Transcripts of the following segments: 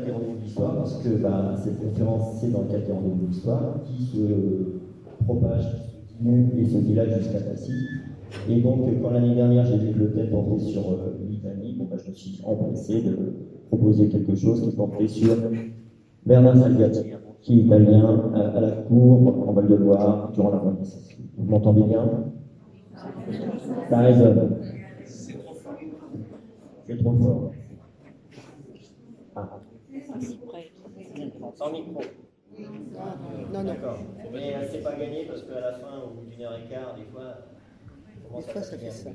des rendez-vous d'histoire, parce que cette conférence, c'est dans le cadre des rendez-vous d'histoire, qui se propage, qui se dilue et se dilate jusqu'à Passy. Et donc, quand l'année dernière, j'ai vu que le thème portait sur l'Italie, je me suis empressé de proposer quelque chose qui portait sur Bernard Salviati, qui est italien, à la cour, en Val-de-Loire, durant la Renaissance. Vous m'entendez bien? Ça résonne. C'est trop fort. Ah. Sans micro. Non. D'accord. Mais c'est pas gagné parce qu'à la fin, au bout d'une heure et quart, des fois, ça fait ça.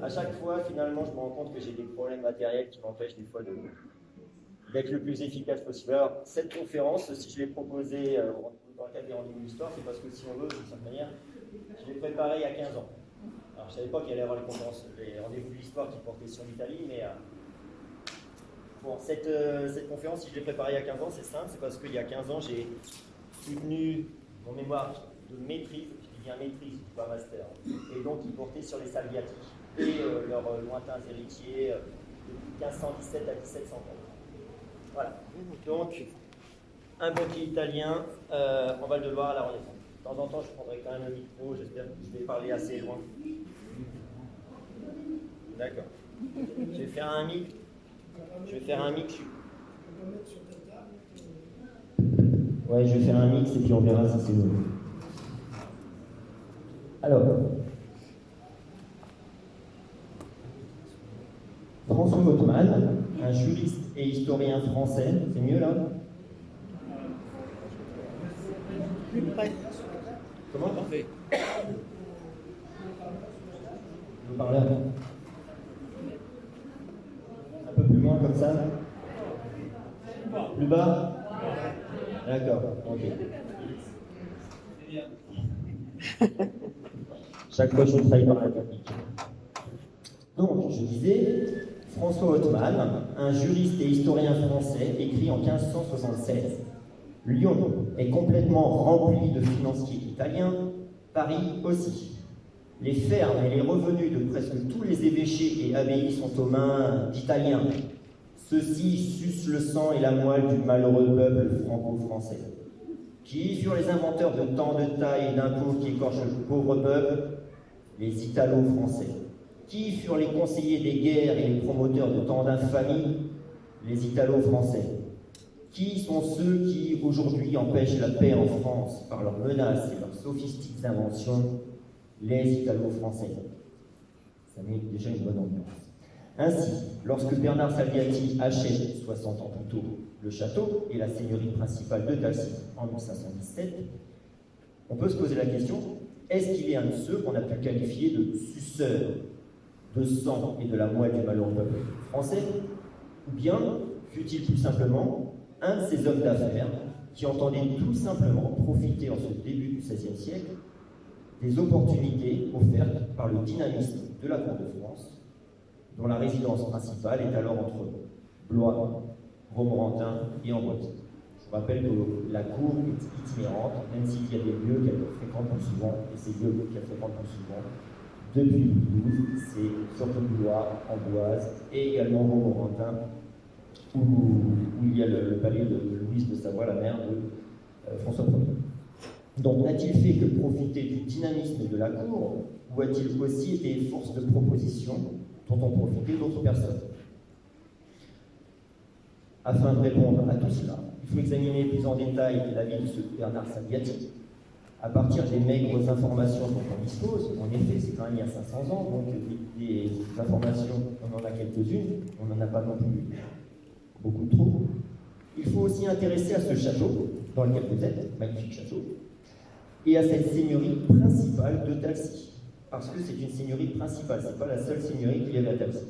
À chaque fois, finalement, je me rends compte que j'ai des problèmes matériels qui m'empêchent des fois d'être le plus efficace possible. Alors, cette conférence, si je l'ai proposée dans le cadre des rendez-vous d'histoire, c'est parce que si on veut, d'une certaine manière, je l'ai préparée il y a 15 ans. Alors, je ne savais pas qu'il allait y avoir les rendez-vous de l'histoire qui portaient sur l'Italie, mais bon, cette conférence, si je l'ai préparée il y a 15 ans, c'est simple, c'est parce qu'il y a 15 ans, j'ai soutenu mon mémoire de maîtrise, je dis bien maîtrise, pas master, et donc il portait sur les Salviati et leurs lointains héritiers de 1517 à 1730. Voilà. Donc, un banquier italien en Val-de-Loire à la Renaissance. De temps en temps, je prendrai quand même le micro, j'espère que je vais parler assez loin. D'accord. Je vais faire un mix. Ouais, je vais faire un mix et puis on verra si c'est bon. Alors, François Hautemann, un juriste et historien français, c'est mieux là? Plus près. Comment? Parfait. Vous parlez un peu plus loin comme ça? Plus bas? D'accord, ok. Chaque fois je travaille par la technique. Donc, je disais, François Hautemann, un juriste et historien français, écrit en 1576. Lyon est complètement rempli de financiers italiens, Paris aussi. Les fermes et les revenus de presque tous les évêchés et abbayes sont aux mains d'Italiens. Ceux-ci sucent le sang et la moelle du malheureux peuple franco-français. Qui furent les inventeurs de tant de tailles et d'impôts qui écorchent le pauvre peuple? Les Italo-français. Qui furent les conseillers des guerres et les promoteurs de tant d'infamies? Les Italo-français. Qui sont ceux qui, aujourd'hui, empêchent la paix en France par leurs menaces et leurs sophistiques inventions? Les Italo-français. Ça met déjà une bonne ambiance. Ainsi, lorsque Bernard Salviati achète, 60 ans plus tôt, le château et la seigneurie principale de Tassy en 1517, on peut se poser la question, est-ce qu'il est un de ceux qu'on a pu qualifier de suceurs de sang et de la moelle du malheureux peuple français? Ou bien fut-il tout simplement un de ces hommes d'affaires qui entendait tout simplement profiter en ce début du XVIe siècle des opportunités offertes par le dynamisme de la cour de France, dont la résidence principale est alors entre Blois, Romorantin et Amboise. Je vous rappelle que la cour est itinérante, même s'il y a des lieux qu'elle fréquente plus souvent, et ces lieux qu'elle fréquente plus souvent, depuis 2012, c'est surtout Blois, Amboise et également Romorantin, où il y a le palais de Louise de Savoie, la mère de François Ier. Donc, n'a-t-il fait que profiter du dynamisme de la cour, ou a-t-il aussi été force de proposition dont ont profité d'autres personnes? Afin de répondre à tout cela, il faut examiner plus en détail la vie de ce Bernard Salviati. À partir des maigres informations dont on dispose, en effet, c'est quand même il y a 500 ans, donc des informations, on en a quelques-unes, on n'en a pas non plus beaucoup trop. Il faut aussi intéresser à ce château, dans lequel vous êtes, magnifique château, et à cette seigneurie principale de Tassy, parce que c'est une seigneurie principale, ce n'est pas la seule seigneurie qu'il y avait à Tassy.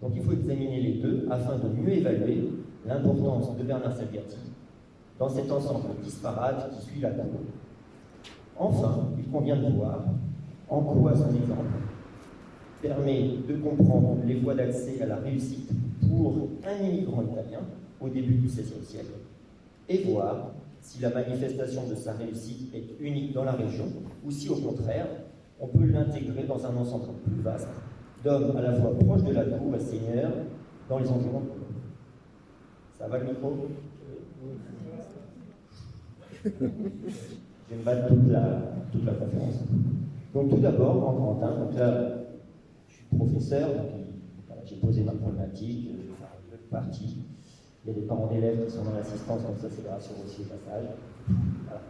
Donc il faut examiner les deux afin de mieux évaluer l'importance de Bernard Salviati dans cet ensemble disparate qui suit la cour. Enfin, il convient de voir en quoi son exemple permet de comprendre les voies d'accès à la réussite pour un immigrant italien au début du XVIe siècle et voir si la manifestation de sa réussite est unique dans la région ou si au contraire on peut l'intégrer dans un ensemble plus vaste d'hommes à la fois proches de la cour et seigneurs dans les environs. Ça va le micro? Je vais me battre toute la conférence. Donc tout d'abord, en Corentin, donc là, je suis professeur, donc voilà, j'ai posé ma problématique, je vais faire une partie. Il y a des parents d'élèves qui sont dans l'assistance, donc ça c'est grâce aussi au passage. Voilà.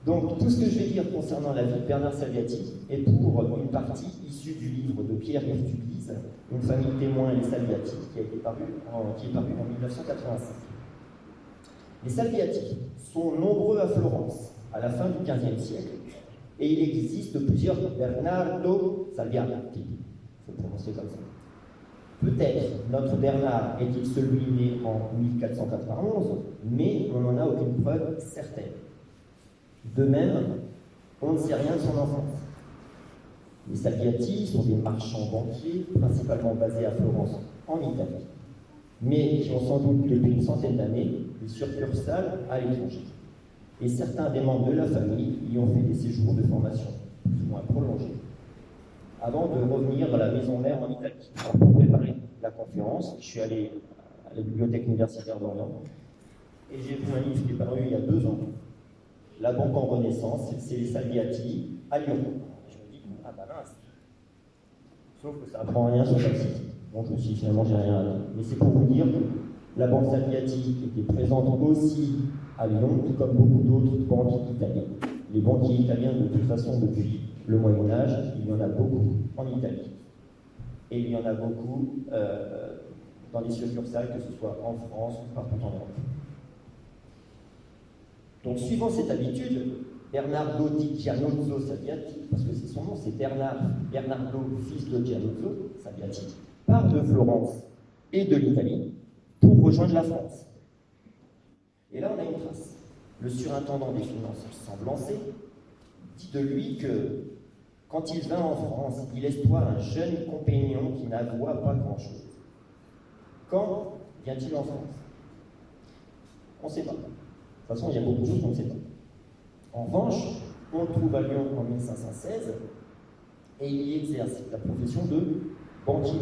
Donc tout ce que je vais dire concernant la vie de Bernard Salviati est pour une partie issue du livre de Pierre Urtubise, Une famille témoin, les Salviati, qui est paru en 1985. Les Salviati sont nombreux à Florence, à la fin du XVe siècle, et il existe plusieurs Bernardo Salviati. Il faut prononcer comme ça. Peut-être notre Bernard est-il celui né en 1491, mais on n'en a aucune preuve certaine. De même, on ne sait rien de son enfance. Les Salviati sont des marchands banquiers, principalement basés à Florence, en Italie, mais qui ont sans doute depuis une centaine d'années des succursales à l'étranger. Et certains des membres de la famille y ont fait des séjours de formation, plus ou moins prolongés, avant de revenir dans la maison mère en Italie. Alors, pour préparer la conférence, je suis allé à la bibliothèque universitaire d'Orient, et j'ai vu un livre qui est paru il y a 2 ans, La Banque en Renaissance, c'est les Salviati à Lyon. Je me dis, ah bah mince. Sauf que ça apprend rien sur le site. Donc je me suis dit, finalement, j'ai rien à dire. Mais c'est pour vous dire que la Banque Salviati était présente aussi à Lyon, tout comme beaucoup d'autres banques italiennes. Les banquiers italiens, de toute façon, depuis le Moyen-Âge, il y en a beaucoup en Italie. Et il y en a beaucoup dans des succursales, que ce soit en France ou partout en Europe. Donc, suivant cette habitude, Bernardo di Giannuzzo Salviati, parce que c'est son nom, c'est Bernardo, fils de Giannuzzo Salviati, part de Florence et de l'Italie pour rejoindre la France. Et là, on a une trace. Le surintendant des finances Semblancé dit de lui que quand il vint en France, il espoir un jeune compagnon qui n'avoua pas grand-chose. Quand vient-il en France? On ne sait pas. De toute façon, il y a beaucoup de choses qu'on ne sait pas. En revanche, on le trouve à Lyon en 1516 et il y exerce la profession de banquier,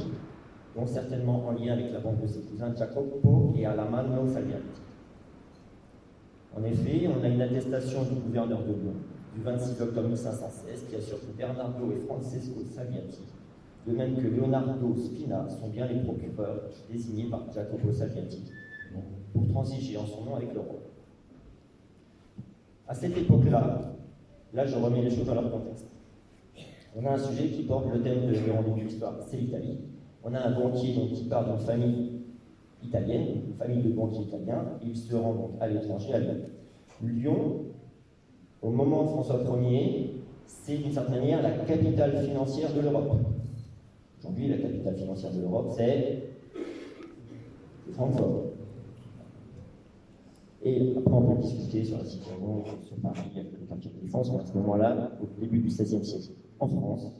donc certainement en lien avec la banque de ses cousins Jacopo et Alamanno Salviati. En effet, on a une attestation du gouverneur de Lyon du 26 octobre 1516 qui assure que Bernardo et Francesco Salviati, de même que Leonardo Spina, sont bien les procureurs désignés par Jacopo Salviati pour transiger en son nom avec le roi. À cette époque-là, je remets les choses dans leur contexte. On a un sujet qui porte le thème de rendez-vous d'histoire, c'est l'Italie. On a un banquier qui part d'une famille italienne, une famille de banquiers italiens, et il se rend donc à l'étranger, à Lyon. Lyon, au moment de François Ier, c'est d'une certaine manière la capitale financière de l'Europe. Aujourd'hui, la capitale financière de l'Europe, c'est Francfort. Et après, on peut discuter sur la situation sur Paris, avec le quartier de défense. À ce moment-là, au début du XVIe siècle, en France,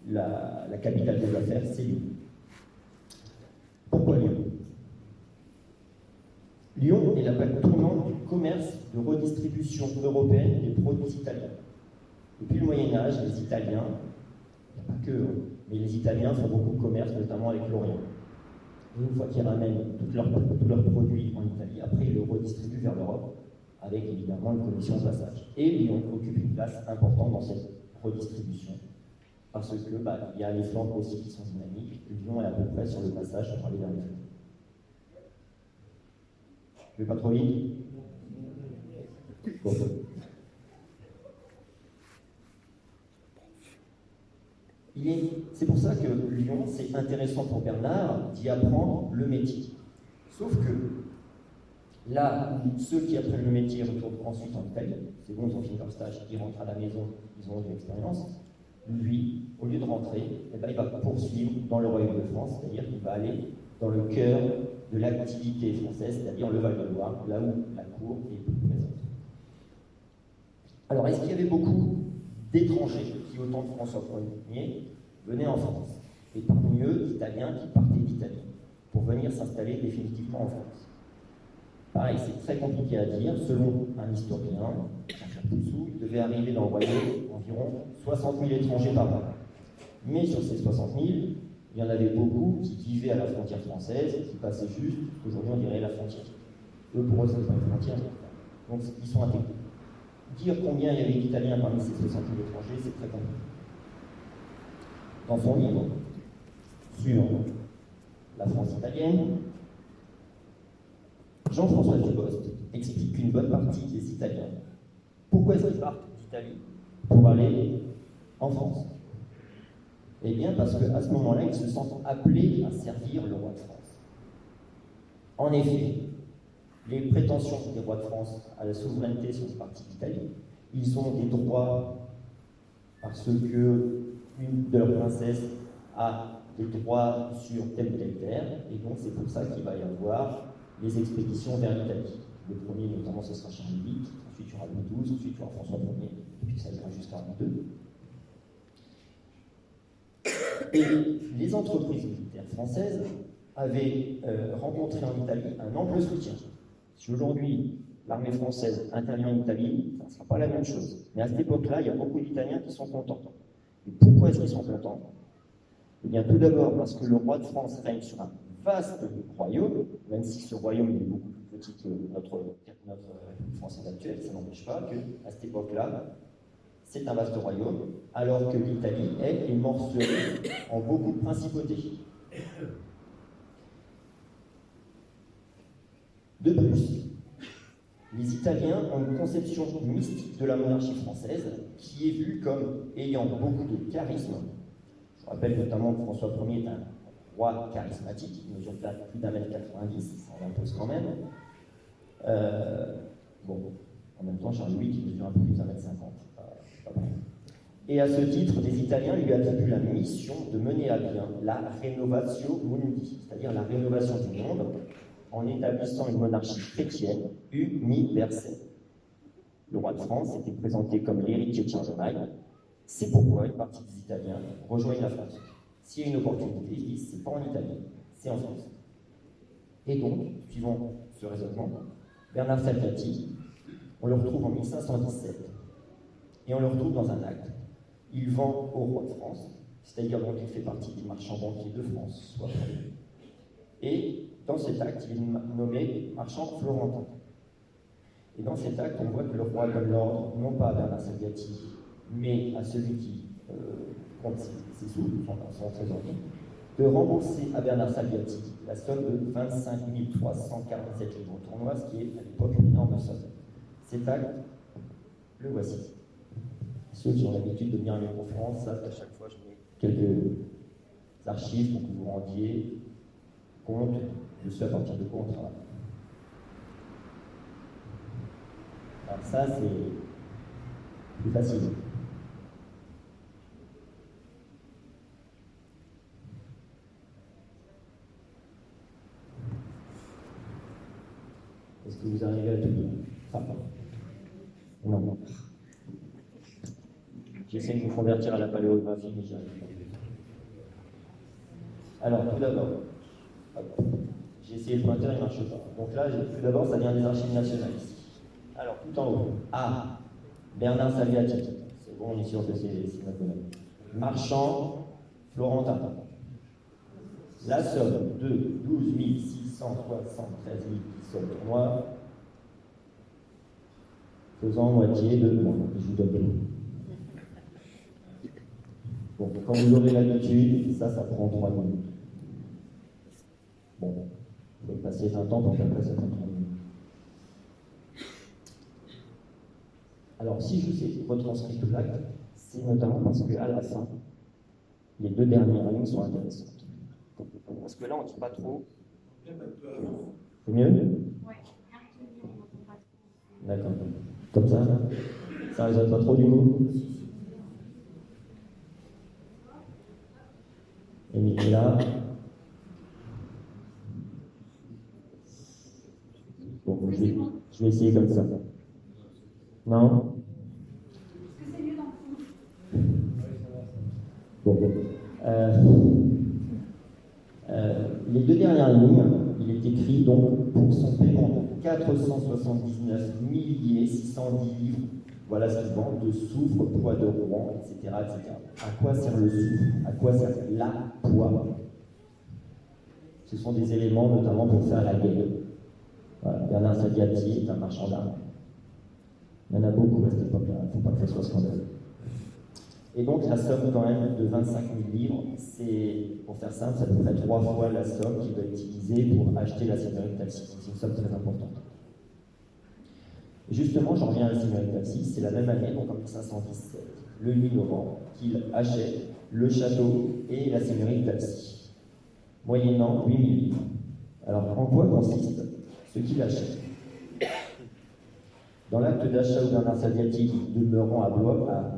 la capitale des affaires, c'est Lyon. Pourquoi Lyon? Lyon est la plaque tournante du commerce de redistribution européenne des produits italiens. Depuis le Moyen-Âge, les Italiens, il n'y a pas que eux, mais les Italiens font beaucoup de commerce, notamment avec l'Orient. Une fois qu'ils ramènent tous leurs produits en Italie, après ils le redistribuent vers l'Europe, avec évidemment une commission de passage. Et Lyon occupe une place importante dans cette redistribution, parce que il y a les Flandres aussi qui sont dynamiques. Lyon est à peu près sur le passage pour aller vers les Flandres. Je vais pas trop vite. Bon. C'est pour ça que Lyon, c'est intéressant pour Bernard d'y apprendre le métier. Sauf que là, ceux qui apprennent le métier retournent ensuite en Italie. C'est bon, ils ont fini leur stage, ils rentrent à la maison, ils ont eu l'expérience. Lui, au lieu de rentrer, il va poursuivre dans le royaume de France, c'est-à-dire qu'il va aller dans le cœur de l'activité française, c'est-à-dire le Val-de-Loire, là où la cour est plus présente. Alors, est-ce qu'il y avait beaucoup d'étrangers qui, au temps de François Ier, venaient en France? Et parmi eux, d'Italiens qui partaient d'Italie pour venir s'installer définitivement en France. Pareil, c'est très compliqué à dire. Selon un historien, Jean-Jacques Poussou, il devait arriver dans le royaume environ 60 000 étrangers par an. Mais sur ces 60 000, il y en avait beaucoup qui vivaient à la frontière française, qui passaient juste, aujourd'hui on dirait la frontière. Eux, pour eux, ça n'est pas une frontière. Donc ils sont intégrés. Dire combien il y avait d'Italiens parmi ces 60 000 étrangers, c'est très compliqué. Dans son livre sur la France italienne, Jean-François Dubost explique qu'une bonne partie des Italiens, pourquoi est-ce qu'ils partent d'Italie pour aller en France? Eh bien parce qu'à ce moment-là, ils se sentent appelés à servir le roi de France. En effet, les prétentions des rois de France à la souveraineté sur une partie d'Italie, ils ont des droits parce que une de leurs princesses a des droits sur telle ou telle terre, et donc c'est pour ça qu'il va y avoir les expéditions vers l'Italie. Le premier, notamment, ce sera Charles VIII, ensuite il y aura Louis XII, ensuite il y aura François Ier, et puis ça ira jusqu'à Henri II. Et les entreprises militaires françaises avaient rencontré en Italie un ample soutien. Si aujourd'hui, l'armée française intervient en Italie, ça ne sera pas la même chose. Mais à cette époque-là, il y a beaucoup d'Italiens qui sont contents. Et pourquoi est-ce qu'ils sont contents? Eh bien, tout d'abord parce que le roi de France règne sur un vaste royaume, même si ce royaume est beaucoup plus petit que notre République française actuelle, ça n'empêche pas qu'à cette époque-là, c'est un vaste royaume, alors que l'Italie, elle, est morcelée en beaucoup de principautés. De plus, les Italiens ont une conception mystique de la monarchie française qui est vue comme ayant beaucoup de charisme. Je rappelle notamment que François Ier est un roi charismatique, il mesure plus d'1,90 m, ça en impose quand même. En même temps, Charles VIII qui mesure un peu plus d'1,50 m. Et à ce titre, les Italiens lui attribuent la mission de mener à bien la rénovatio mundi, c'est-à-dire la rénovation du monde, en établissant une monarchie chrétienne universelle. Le roi de France était présenté comme l'héritier de Charlemagne. C'est pourquoi une partie des Italiens rejoignent la France. S'il y a une opportunité, ils disent c'est pas en Italie, c'est en France. Et donc, suivant ce raisonnement, Bernard Salviati, on le retrouve en 1517, et on le retrouve dans un acte. Il vend au roi de France, c'est-à-dire donc il fait partie des marchands banquiers de France, soit premier. Et dans cet acte, il est nommé marchand florentin. Et dans cet acte, on voit que le roi donne l'ordre, non pas à Bernard Salviati, mais à celui qui compte ses sous, son trésorier, de rembourser à Bernard Salviati la somme de 25 347 livres tournois, ce qui est à l'époque une énorme somme. Cet acte, le voici. Ceux qui ont l'habitude de venir à conférences savent qu'à chaque fois, je mets quelques archives pour que vous rendiez compte de ce à partir de quoi on travaille. Alors ça, c'est plus facile. Est-ce que vous arrivez à tout lire? Non. J'essaie de vous convertir à la paléographie, mais j'y arrive pas. Alors, tout d'abord, j'ai essayé le pointeur, il ne marche pas. Donc là, tout d'abord, ça vient des archives nationales ici. Alors, tout en haut. A. Bernard Salviati. C'est bon, on est sûr que c'est notre domaine. Marchand florentin. La somme de 12 673 000 pistoles tournois, faisant moitié de... Bon, je vous donne des mots. Bon, quand vous aurez l'habitude, ça prend 3 minutes. Bon, il faut y passer 20 ans pour qu'après ça prenne 3 minutes. Alors, si je vous ai retranscrit tout l'acte, c'est notamment parce qu'à la fin, les 2 dernières lignes sont intéressantes. Parce que là, on ne dit pas trop. C'est mieux? Oui. D'accord. Comme ça ne résonne pas trop du coup? Et là. Bon, je vais essayer comme ça. Non? Est-ce que c'est mieux dans le fond? Les 2 dernières lignes, il est écrit donc pour son paiement de 479 610 livres Voilà ce qu'ils vendent, de soufre, poids de Rouen, etc., etc. À quoi sert le soufre? À quoi sert la poix? Ce sont des éléments notamment pour faire la guerre. Voilà. Bernard Salviati est un marchand d'armes. Il y en a beaucoup à cette époque-là, il ne faut pas que ça soit scandaleux. Et donc la somme quand même de 25 000 livres, c'est, pour faire simple, c'est à peu près 3 fois la somme qu'il va utiliser pour acheter la seigneurie de Talcy. C'est une somme très importante. Et justement, j'en reviens à la seigneurie de Talcy, c'est la même année, donc en 1517, le 8 novembre, qu'il achète le château et la seigneurie de Talcy, moyennant 8 000 livres. Alors en quoi consiste ce qu'il achète? Dans l'acte d'achat où Bernard Salviati demeurant à Blois,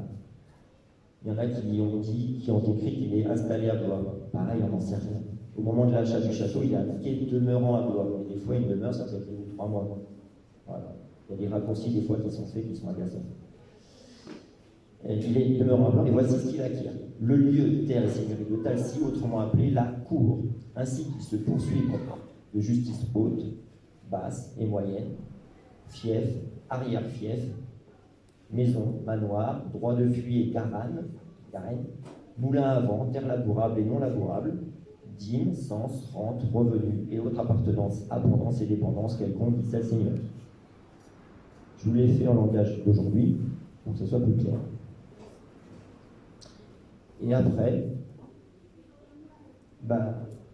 il y en a qui ont écrit qu'il est installé à Blois. Pareil, on n'en sait rien. Au moment de l'achat du château, il est indiqué demeurant à Blois. Et des fois, une demeure, ça peut être 2 ou 3 mois. Voilà. Il y a des raccourcis des fois qui sont faits, qui sont agaçants. Il est demeurant à Blois, et voici ce qu'il acquiert. Le lieu, terre et seigneurie de Talcy, autrement appelé la cour, ainsi qu'il se poursuit de justice haute, basse et moyenne, fief, arrière-fief, maison, manoir, droit de fuit et garenne, moulin à vent, terre labourable et non labourable, dîmes, sens, rente, revenus et autres appartenances, abondance et dépendance quelconque dit cette seigneurie. Je vous l'ai fait en langage d'aujourd'hui, pour que ce soit plus clair. Et après,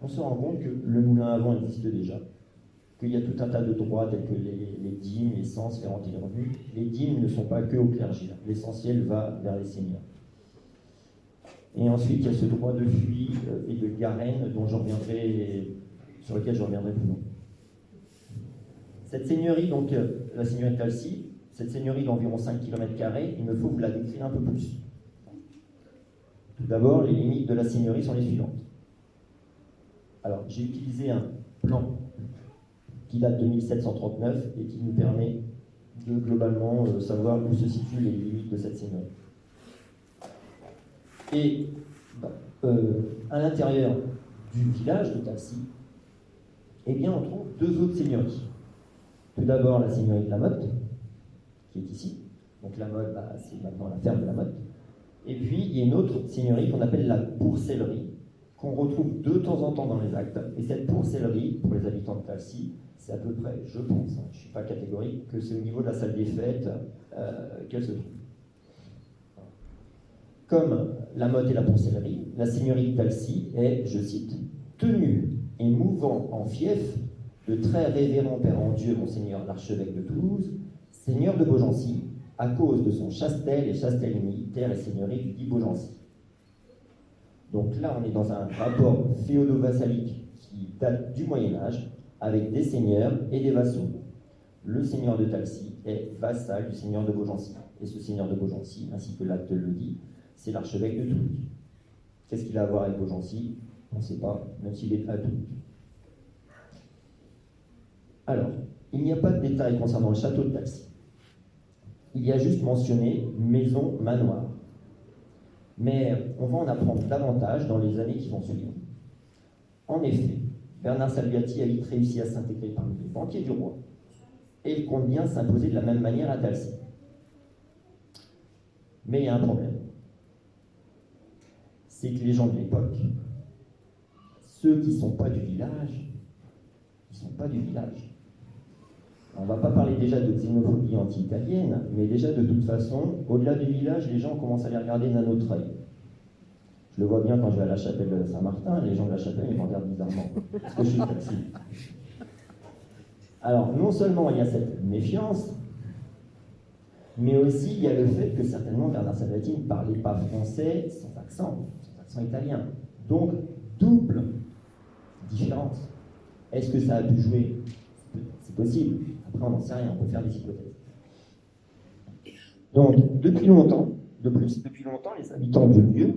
on se rend compte que le moulin à vent existe déjà, qu'il y a tout un tas de droits tels que les dîmes, les sens, les rentes et les revenus. Les dîmes ne sont pas que au clergé, l'essentiel va vers les seigneurs. Et ensuite, il y a ce droit de fuit et de garenne sur lequel je reviendrai plus loin. Cette seigneurie, donc la seigneurie de Talcy, cette seigneurie d'environ 5 km², il me faut vous la décrire un peu plus. Tout d'abord, les limites de la seigneurie sont les suivantes. Alors, j'ai utilisé un plan qui date de 1739 et qui nous permet de globalement savoir où se situent les limites de cette seigneurie. Et à l'intérieur du village de Talcy, eh bien, on trouve 2 autres seigneuries. Tout d'abord, la seigneurie de la Motte, qui est ici. Donc la Motte, c'est maintenant la ferme de la Motte. Et puis, il y a une autre seigneurie qu'on appelle la Boursellerie, qu'on retrouve de temps en temps dans les actes. Et cette Boursellerie, pour les habitants de Talcy, c'est à peu près, je pense, je ne suis pas catégorique, que c'est au niveau de la salle des fêtes qu'elle se trouve. Comme la Motte et la Boursellerie, la seigneurie de Talcy est, je cite, tenue et mouvant en fief de très révérend père en Dieu, monseigneur l'archevêque de Toulouse, seigneur de Beaugency, à cause de son chastel et chastellenie, terre et seigneurie du dit Beaugency. Donc là, on est dans un rapport féodo-vassalique qui date du Moyen-Âge, avec des seigneurs et des vassaux. Le seigneur de Talcy est vassal du seigneur de Beaugency. Et ce seigneur de Beaugency, ainsi que l'acte le dit, c'est l'archevêque de Toulouse. Qu'est-ce qu'il a à voir avec Beaugency? On ne sait pas, même s'il est à Toulouse. Alors, il n'y a pas de détails concernant le château de Talcy. Il y a juste mentionné maison manoir. Mais on va en apprendre davantage dans les années qui vont suivre. En effet, Bernard Salviati a vite réussi à s'intégrer parmi les banquiers du roi, et il compte bien s'imposer de la même manière à Talcy. Mais il y a un problème. C'est que les gens de l'époque, ceux qui ne sont pas du village, ils ne sont pas du village. On ne va pas parler déjà de xénophobie anti-italienne, mais déjà de toute façon, au-delà du village, les gens commencent à les regarder d'un autre œil. Je le vois bien quand je vais à la chapelle de Saint-Martin, les gens de la chapelle, ils me regardent bizarrement, parce que je suis taxi. Alors, non seulement il y a cette méfiance, mais aussi il y a le fait que certainement Bernard Salviati ne parlait pas français sans accent italien. Donc, double différence. Est-ce que ça a pu jouer? C'est possible. Après, on n'en sait rien, on peut faire des hypothèses. Donc, depuis longtemps, les habitants du lieu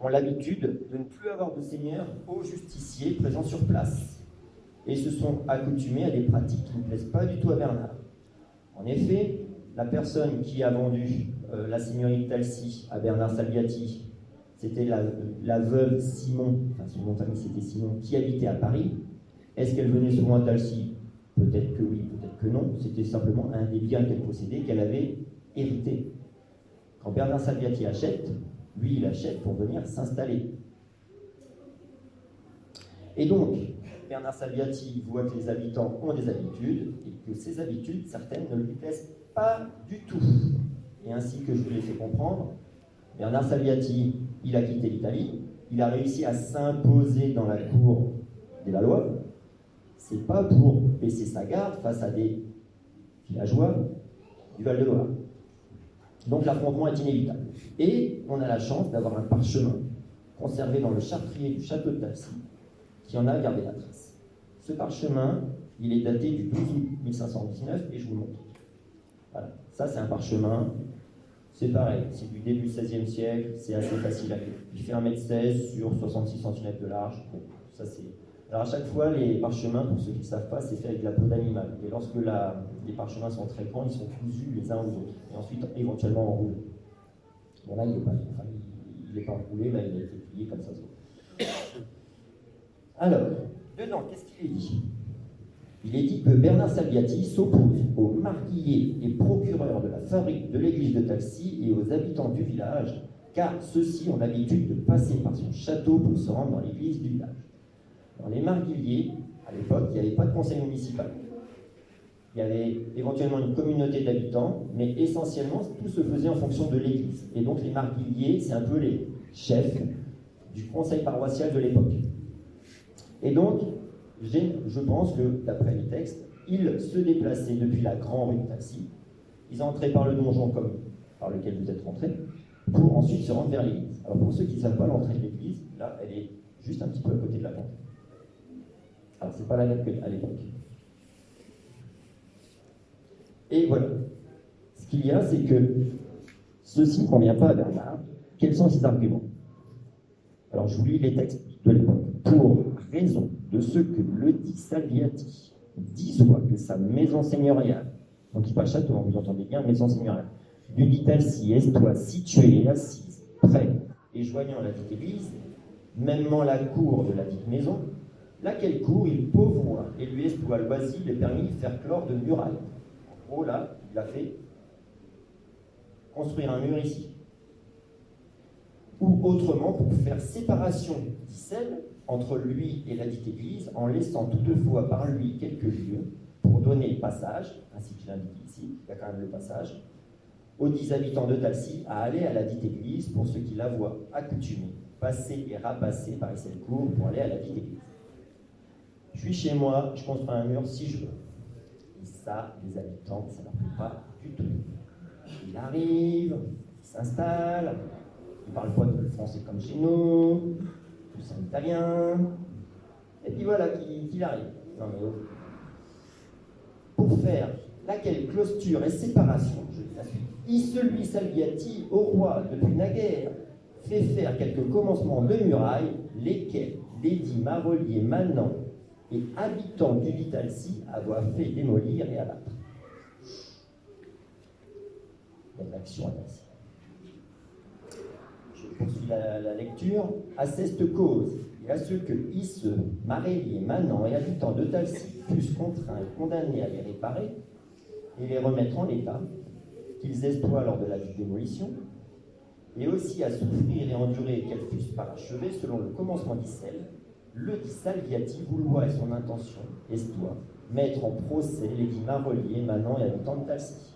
ont l'habitude de ne plus avoir de seigneur au justicier présent sur place et se sont accoutumés à des pratiques qui ne plaisent pas du tout à Bernard. En effet, la personne qui a vendu la seigneurie de Talcy à Bernard Salviati, c'était la veuve Simon, enfin son nom de famille c'était Simon, qui habitait à Paris. Est-ce qu'elle venait souvent à Talcy? Peut-être que oui, peut-être que non. C'était simplement un des biens qu'elle possédait, qu'elle avait hériter. Quand Bernard Salviati achète, lui, il achète pour venir s'installer. Et donc, Bernard Salviati voit que les habitants ont des habitudes et que ces habitudes, certaines, ne lui plaisent pas du tout. Et ainsi que je vous l'ai fait comprendre, Bernard Salviati, il a quitté l'Italie, il a réussi à s'imposer dans la cour des Valois. C'est pas pour baisser sa garde face à des villageois du Val-de-Loire. Donc l'affrontement est inévitable. Et on a la chance d'avoir un parchemin conservé dans le chartrier du château de Talcy qui en a gardé la trace. Ce parchemin, il est daté du 12 août 1519 et je vous le montre. Voilà. Ça, c'est un parchemin. C'est pareil, c'est du début du XVIe siècle, c'est assez facile à lire. Il fait 1,16 m sur 66 cm de large. Bon, ça c'est... Alors à chaque fois, les parchemins, pour ceux qui ne savent pas, c'est fait avec de la peau d'animal. Et lorsque les parchemins sont très grands, ils sont cousus les uns aux autres. Et ensuite, éventuellement, enroulés. Bon là, il n'est pas enroulé, là, il a été plié comme ça. Alors, dedans, qu'est-ce qu'il est dit? Il est dit que Bernard Salviati s'oppose aux marguilliers et procureurs de la fabrique de l'église de Talcy et aux habitants du village, car ceux-ci ont l'habitude de passer par son château pour se rendre dans l'église du village. Dans les marguilliers, à l'époque, il n'y avait pas de conseil municipal. Il y avait éventuellement une communauté d'habitants, mais essentiellement, tout se faisait en fonction de l'église. Et donc les marguilliers, c'est un peu les chefs du conseil paroissial de l'époque. Et donc, je pense que, d'après les textes, ils se déplaçaient depuis la grande rue de Talcy, ils entraient par le donjon comme par lequel vous êtes rentrés, pour ensuite se rendre vers l'église. Alors pour ceux qui ne savent pas, l'entrée de l'église, là, elle est juste un petit peu à côté de la porte. Alors c'est pas la même qu'à l'époque. Et voilà. Ce qu'il y a, c'est que ceci ne convient pas à Bernard. Quels sont ses arguments? Alors je vous lis les textes de l'époque. Pour raison de ce que le dit Salviati dissoit que sa maison seigneuriale, donc il pas château, vous entendez bien, maison seigneuriale, du dit Talcy estoit située et assise, près et joignant la dite église, mêmement la cour de la dite maison, laquelle cour il pourvoit et lui estoit loisir et permis de faire clore de murailles. En gros, là, il a fait construire un mur ici. Ou autrement, pour faire séparation d'Issel entre lui et la dite église, en laissant toutefois par lui quelques lieux pour donner passage, ainsi qu'il indique ici, il y a quand même le passage, aux 10 habitants de Talcy à aller à la dite église pour ceux qui la voient accoutumés, passer et rapasser par Issel-Cour pour aller à la dite église. Je suis chez moi, je construis un mur si je veux. Et ça, les habitants, ça ne leur plaît pas du tout. Il arrive, il s'installe, il ne parle pas de français comme chez nous, tous en italien, et puis voilà qu'il arrive. Non mais pour faire laquelle clôture et séparation, je dis la suite, celui Salviati au roi depuis naguère fait faire quelques commencements de murailles, lesquels l'édit marolier manant et habitants du dit Talcy avoir fait démolir et abattre. Il y a une action à Talcy. Je poursuis la lecture. À cette cause, et à ceux que Isse, Marélier, Manant et habitants de Talcy fussent contraints et condamnés à les réparer et les remettre en état, qu'ils estoient lors de la démolition, et aussi à souffrir et endurer qu'elles fussent parachevées selon le commencement d'Issel, le dit Salviati vouloir et son intention, estoit, mettre en procès les dits Marolier, Manant et habitants de Talcy.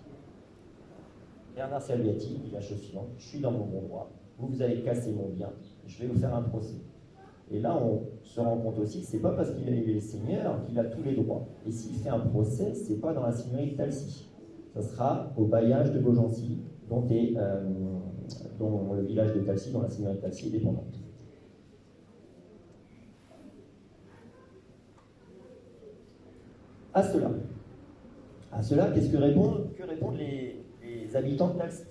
Bernard Salviati dit la chose suivante: je suis dans mon bon droit, vous allez casser mon bien, je vais vous faire un procès. Et là, on se rend compte aussi que c'est pas parce qu'il est seigneur qu'il a tous les droits. Et s'il fait un procès, c'est pas dans la seigneurie de Talcy. Ça sera au bailliage de Beaugency, dont le village de Talcy, dont la seigneurie de Talcy est dépendante. À cela, qu'est-ce que répondent les habitants de Talcy?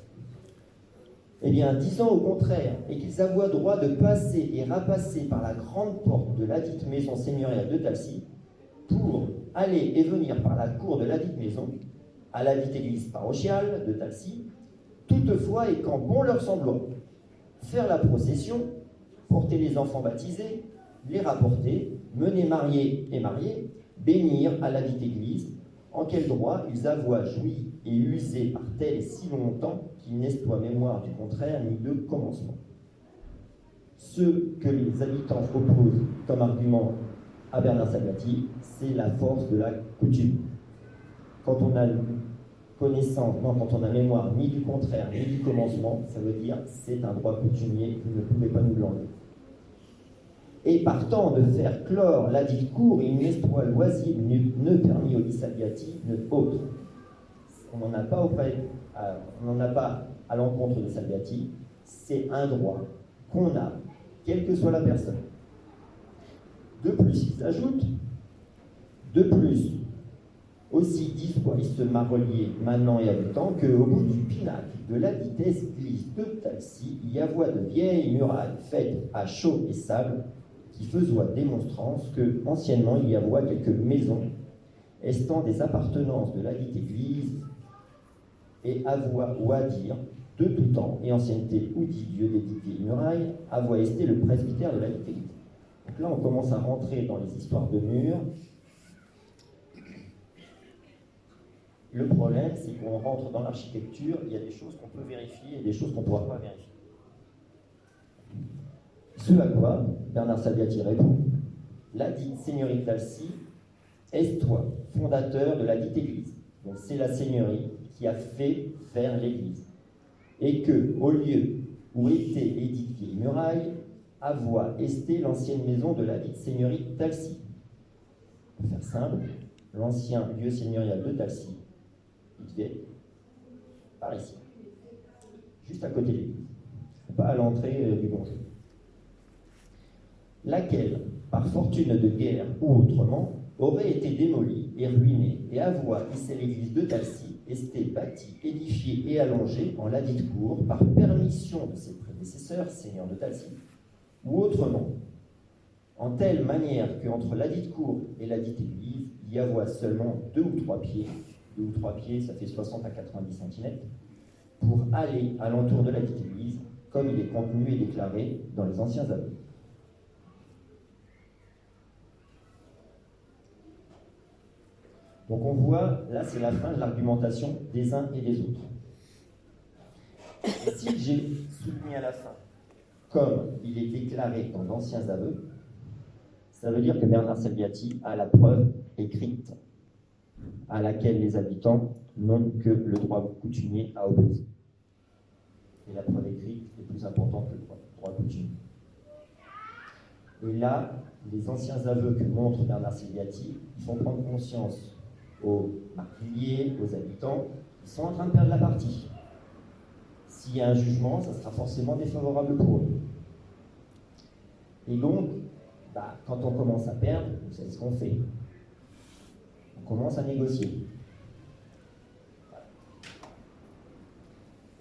Eh bien, disant au contraire, et qu'ils avaient droit de passer et rapasser par la grande porte de ladite maison seigneuriale de Talcy, pour aller et venir par la cour de ladite maison, à ladite église parochiale de Talcy, toutefois et quand bon leur semblant, faire la procession, porter les enfants baptisés, les rapporter, mener mariés et mariés, bénir à ladite église, en quel droit ils avoient joui et usé par tel et si longtemps qu'il n'est point mémoire du contraire ni de commencement. Ce que les habitants opposent comme argument à Bernard Salviati, c'est la force de la coutume. Quand on a connaissance, non, quand on a mémoire ni du contraire ni du commencement, ça veut dire c'est un droit coutumier, vous ne pouvez pas nous l'enlever. Et partant de faire clore la dite cour, il n'est point loisir ne permis au Salviati, ne autre. On n'en a pas à l'encontre de Salviati, c'est un droit qu'on a, quelle que soit la personne. De plus, ils ajoutent, de plus, aussi 10 fois, il se m'a relié maintenant et habitant qu'au bout du pinacle de la dite église de Talcy, il y avoit de vieilles murailles faites à chaux et sable qui faisoient démonstrance que, anciennement, il y avoit quelques maisons estant des appartenances de la dite église et avoit ou à dire de tout temps et ancienneté ou dit Dieu des dites vieilles murailles, avoit esté le presbytère de la dite église. Donc là, on commence à rentrer dans les histoires de murs. Le problème, c'est qu'on rentre dans l'architecture, il y a des choses qu'on peut vérifier et des choses qu'on ne pourra pas vérifier. Ce à quoi Bernard Salviati répond, la dite seigneurie de Talcy est toi, fondateur de la dite église. Donc c'est la seigneurie qui a fait faire l'église. Et que, au lieu où était édifiée muraille, avoit esté l'ancienne maison de la dite seigneurie de Talcy. Pour faire simple, l'ancien lieu seigneurial de Talcy, il devait être par ici, juste à côté de l'église, pas à l'entrée du donjon. Laquelle, par fortune de guerre ou autrement, aurait été démolie et ruinée, et avoit ici l'église de Talcy, esté bâtie, édifiée et allongée en la dite cour, par permission de ses prédécesseurs, seigneurs de Talcy, ou autrement, en telle manière qu'entre la dite cour et la dite église, il y avoit seulement 2 ou 3 pieds, 2 ou 3 pieds, ça fait 60 à 90 cm, pour aller à l'entour de la dite église, comme il est contenu et déclaré dans les anciens aveux. Donc on voit, là c'est la fin de l'argumentation des uns et des autres. Et si j'ai souligné à la fin, comme il est déclaré dans d'anciens aveux, ça veut dire que Bernard Salviati a la preuve écrite à laquelle les habitants n'ont que le droit coutumier à opposer. Et la preuve écrite est plus importante que le droit coutumier. Et là, les anciens aveux que montre Bernard Salviati font prendre conscience aux marquiliers, aux habitants, ils sont en train de perdre la partie. S'il y a un jugement, ça sera forcément défavorable pour eux. Et donc, quand on commence à perdre, vous savez ce qu'on fait. On commence à négocier.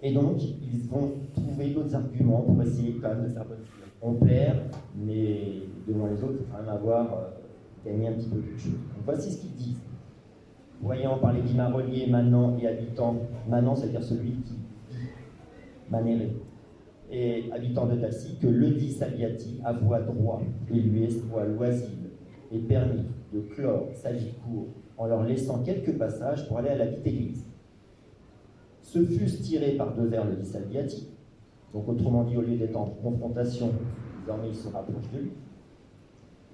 Et donc, ils vont trouver d'autres arguments pour essayer quand même de faire bonne figure. On perd, mais devant les autres, il faut quand même avoir gagné un petit peu quelque chose. Donc voici ce qu'ils disent. Voyant par les Guimaroliers, Manants et habitants, Manant, c'est-à-dire celui qui dit Manéré, et habitant de Talcy, que le dit Salviati avoit droit et lui est soit loisible et permis de clore sa vie cour en leur laissant quelques passages pour aller à la dite église. Ce fût tiré par devers le dit Salviati, donc autrement dit, au lieu d'être en confrontation, désormais il se rapproche de lui,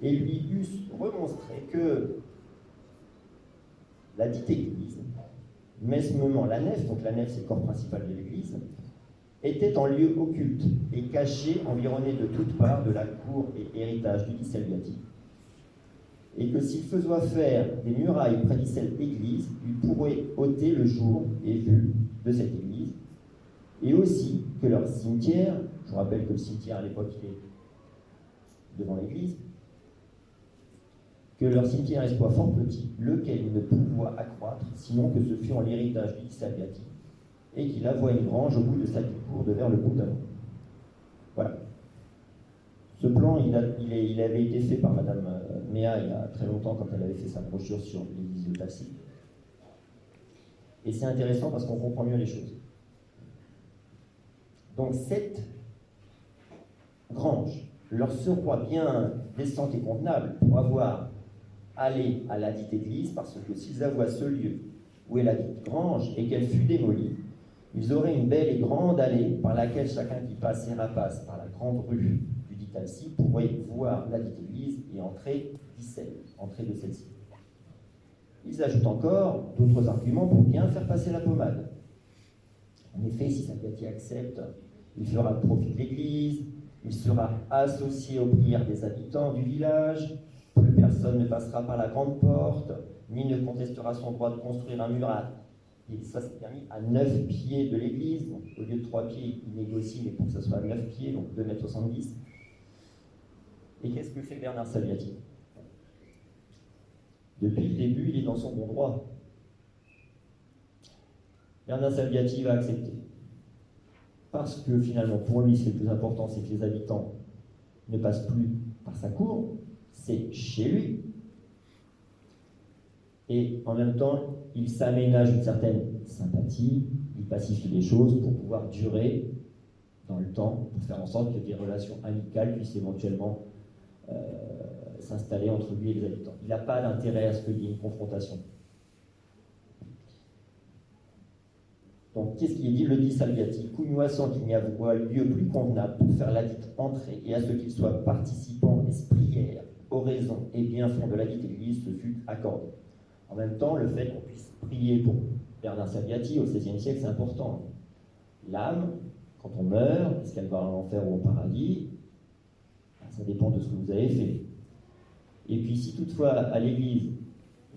et lui eussent remontré que la dite église, mesmement la nef, donc la nef c'est le corps principal de l'église, était en lieu occulte et caché, environné de toutes parts de la cour et héritage du dit Salviati, et que s'il faisait faire des murailles près de cette église, il pourrait ôter le jour et vue de cette église, et aussi que leur cimetière, je vous rappelle que le cimetière à l'époque il est devant l'église, que leur cimetière soit fort petit, lequel ne pouvait accroître, sinon que ce fût en l'héritage du Salviati, et qu'il avoit une grange au bout de sa cour de vers le Bourdonnant. Voilà. Ce plan, il avait été fait par Madame Méa il y a très longtemps, quand elle avait fait sa brochure sur l'église de Talcy. Et c'est intéressant parce qu'on comprend mieux les choses. Donc cette grange leur sera bien décente et convenable pour avoir aller à ladite église, parce que s'ils avouaient ce lieu où est la dite grange et qu'elle fut démolie, ils auraient une belle et grande allée par laquelle chacun qui passera passe par la grande rue du dit Alcy pourrait voir la dite église et entrer de celle-ci. Ils ajoutent encore d'autres arguments pour bien faire passer la pommade. En effet, si Salviati accepte, il fera le profit de l'église, il sera associé aux prières des habitants du village, plus personne ne passera par la grande porte, ni ne contestera son droit de construire un mur et ça c'est permis à 9 pieds de l'église, donc au lieu de 3 pieds, il négocie, mais pour que ce soit à 9 pieds, donc 2,70 m. Et qu'est-ce que fait Bernard Salviati? Depuis le début, il est dans son bon droit. Bernard Salviati va accepter. Parce que finalement, pour lui, ce qui est le plus important, c'est que les habitants ne passent plus par sa cour, c'est chez lui. Et en même temps, il s'aménage une certaine sympathie, il pacifie les choses pour pouvoir durer dans le temps, pour faire en sorte que des relations amicales puissent éventuellement s'installer entre lui et les habitants. Il n'a pas d'intérêt à ce qu'il y ait une confrontation. Donc, qu'est-ce qui est dit? Le dit Salviati, cugnoissant qu'il n'y a lieu plus convenable pour faire la dite entrée et à ce qu'il soit participant des prières, aux raisons et bienfaits de la dite église se fut accordé. En même temps, le fait qu'on puisse prier pour Bernard Salviati au XVIe siècle, c'est important. L'âme, quand on meurt, est-ce qu'elle va en enfer ou au paradis? Ça dépend de ce que vous avez fait. Et puis, si toutefois, à l'église,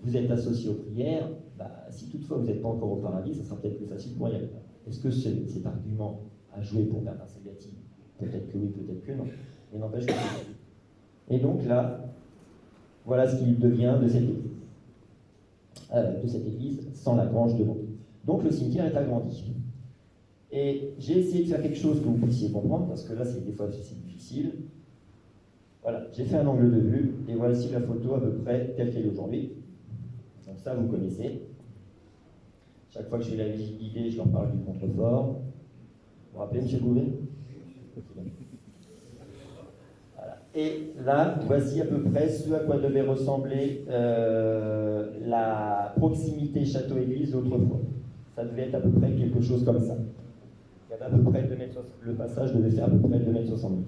vous êtes associé aux prières, si toutefois vous n'êtes pas encore au paradis, ça sera peut-être plus facile pour y aller. Est-ce que cet argument a joué pour Bernard Salviati? Peut-être que oui, peut-être que non. Mais n'empêche que oui. Et donc là, voilà ce qu'il devient de cette église sans la grange devant. Donc le cimetière est agrandi. Et j'ai essayé de faire quelque chose que vous puissiez comprendre, parce que là, des fois, c'est difficile. Voilà, j'ai fait un angle de vue, et voici la photo à peu près telle qu'elle est aujourd'hui. Donc ça, vous connaissez. Chaque fois que je fais la visite guidée, je leur parle du contrefort. Vous vous rappelez, M. Gouvet? Voilà. Et là, voici à peu près ce à quoi devait ressembler la proximité château-église autrefois. Ça devait être à peu près quelque chose comme ça. Il y avait à peu près 2 m, le passage devait faire à peu près 2,70 m.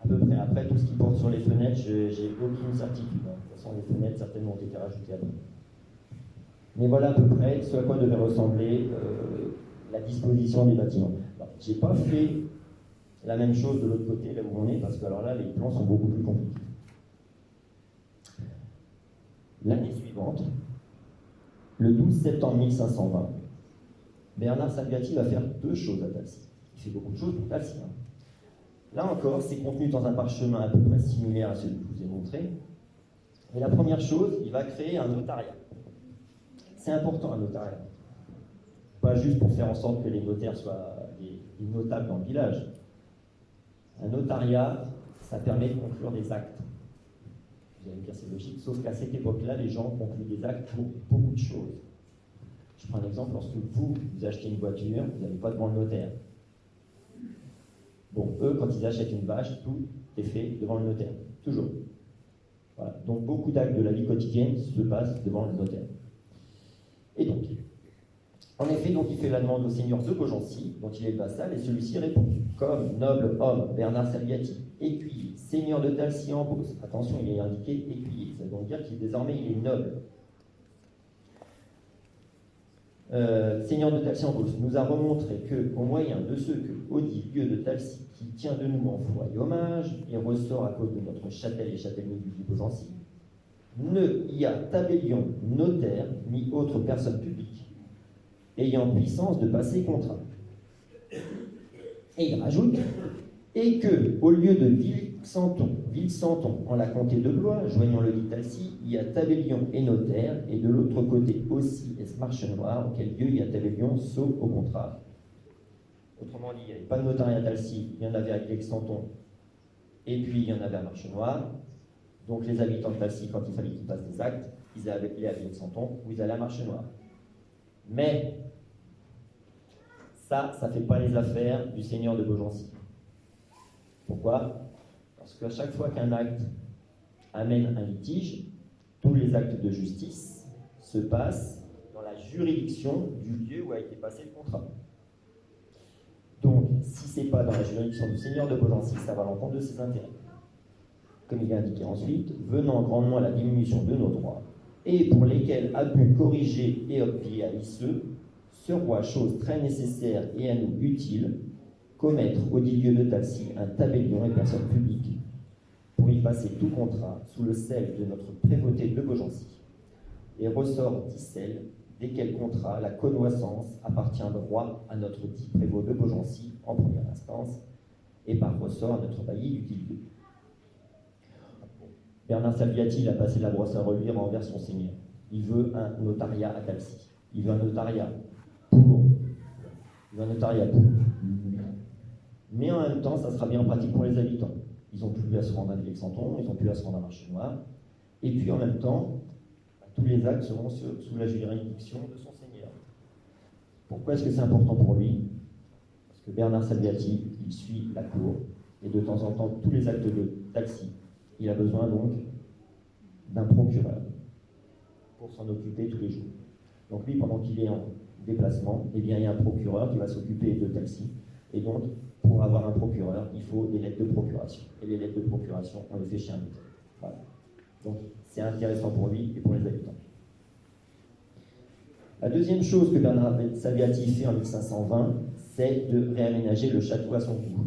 À peu près. Après, tout ce qui porte sur les fenêtres, j'ai aucune certitude. De toute façon, les fenêtres, certainement, ont été rajoutées après. Mais voilà à peu près ce à quoi devait ressembler la disposition des bâtiments. Je n'ai pas fait la même chose de l'autre côté, là où on est, parce que alors là, les plans sont beaucoup plus compliqués. L'année suivante, le 12 septembre 1520, Bernard Salviati va faire 2 choses à Talcy. Il fait beaucoup de choses pour Talcy. Là encore, c'est contenu dans un parchemin à peu près similaire à celui que je vous ai montré. Et la première chose, il va créer un notariat. C'est important, un notariat. Pas juste pour faire en sorte que les notaires soient des notables dans le village. Un notariat, ça permet de conclure des actes. Vous allez me dire, c'est logique, sauf qu'à cette époque-là, les gens concluent des actes pour beaucoup de choses. Je prends un exemple, lorsque vous achetez une voiture, vous n'allez pas devant le notaire. Bon, eux, quand ils achètent une vache, tout est fait devant le notaire. Toujours. Voilà. Donc, beaucoup d'actes de la vie quotidienne se passent devant le notaire. Et donc, en effet, donc, il fait la demande au seigneur de Beaugency, dont il est le vassal, et celui-ci répond. Comme noble homme, Bernard Salviati, écuyer, seigneur de Talcy en Beauce. Attention, il est indiqué écuyer. Ça veut donc dire qu'il désormais il est noble. Seigneur de Talcy en Beauce, nous a remontré que, au moyen de ce que audit lieu de Talcy, qui tient de nous en foi et hommage, et ressort à cause de notre châtel et châtellenie du Beaugency, ne y a tabellion notaire ni autre personne publique ayant puissance de passer contrat. Et il rajoute, et que, au lieu de Ville-Santon, en la comté de Blois, joignant le dit Talcy, il y a tabellion et notaire, et de l'autre côté aussi est Marchenoir, auquel lieu il y a tabellion, sauf au contraire. Autrement dit, il n'y avait pas de notariat à Talcy, il y en avait à Ville-Santon, et puis il y en avait à Marchenoir. Donc les habitants de Talcy, quand il fallait qu'ils passent des actes, ils allaient à Ville-Santon ou ils allaient à Marchenoir. Mais ça ne fait pas les affaires du seigneur de Beaugency. Pourquoi? Parce qu'à chaque fois qu'un acte amène un litige, tous les actes de justice se passent dans la juridiction du lieu où a été passé le contrat. Donc, si ce n'est pas dans la juridiction du seigneur de Beaugency, ça va à l'encontre de ses intérêts. Comme il est indiqué ensuite, venant grandement à la diminution de nos droits, et pour lesquels a pu corriger et obvier à l'issue, ce roi, chose très nécessaire et à nous utile, commettre au dit lieu de Talcy un tabellion et personne publique, pour y passer tout contrat sous le sel de notre prévôté de Beaugency, et ressort d'Issel, desquels contrats la connoissance appartient droit à notre dit prévôt de Beaugency en première instance, et par ressort à notre bailli du dit lieu. Bernard Salviati a passé la brosse à relire envers son seigneur. Il veut un notariat à Talcy. Il veut un notariat pour. Mais en même temps, ça sera bien pratique pour les habitants. Ils n'ont plus à se rendre à Villers-Santon, ils n'ont plus à se rendre à Marchenoir. Et puis en même temps, tous les actes seront sous la juridiction de son seigneur. Pourquoi est-ce que c'est important pour lui? Parce que Bernard Salviati, il suit la cour, et de temps en temps, tous les actes de Talcy, il a besoin donc d'un procureur pour s'en occuper tous les jours. Donc lui, pendant qu'il est en déplacement, eh bien, il y a un procureur qui va s'occuper de Talcy. Et donc, pour avoir un procureur, il faut des lettres de procuration. Et les lettres de procuration, on les fait chez un notaire. Voilà. Donc, c'est intéressant pour lui et pour les habitants. La deuxième chose que Bernard Salviati fait en 1520, c'est de réaménager le château à son goût.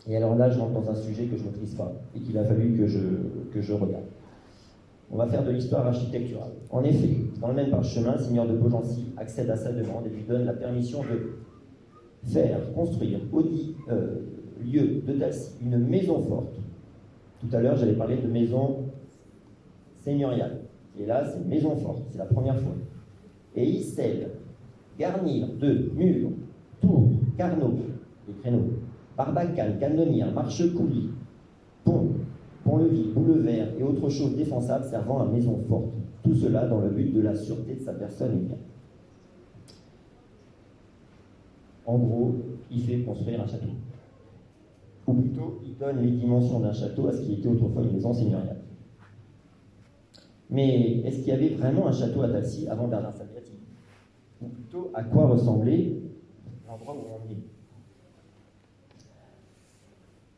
Et alors là, je rentre dans un sujet que je ne maîtrise pas et qu'il a fallu que je regarde. On va faire de l'histoire architecturale. En effet, dans le même parchemin, le seigneur de Beaugency accède à sa demande et lui donne la permission de faire construire au dit lieu de Talcy une maison forte. Tout à l'heure, j'avais parlé de maison seigneuriale. Et là, c'est maison forte, c'est la première fois. Et il scelle, garnir de murs, tours, carneaux, des créneaux, barbacane, canonnière, marche-coulis, pont, pont-levis, boulevard et autres choses défensables servant à maison forte. Tout cela dans le but de la sûreté de sa personne et bien. En gros, il fait construire un château. Ou plutôt, il donne les dimensions d'un château à ce qui était autrefois une maison seigneuriale. Mais est-ce qu'il y avait vraiment un château à Talcy avant Bernard Salviati? Ou plutôt, à quoi ressemblait l'endroit où on est?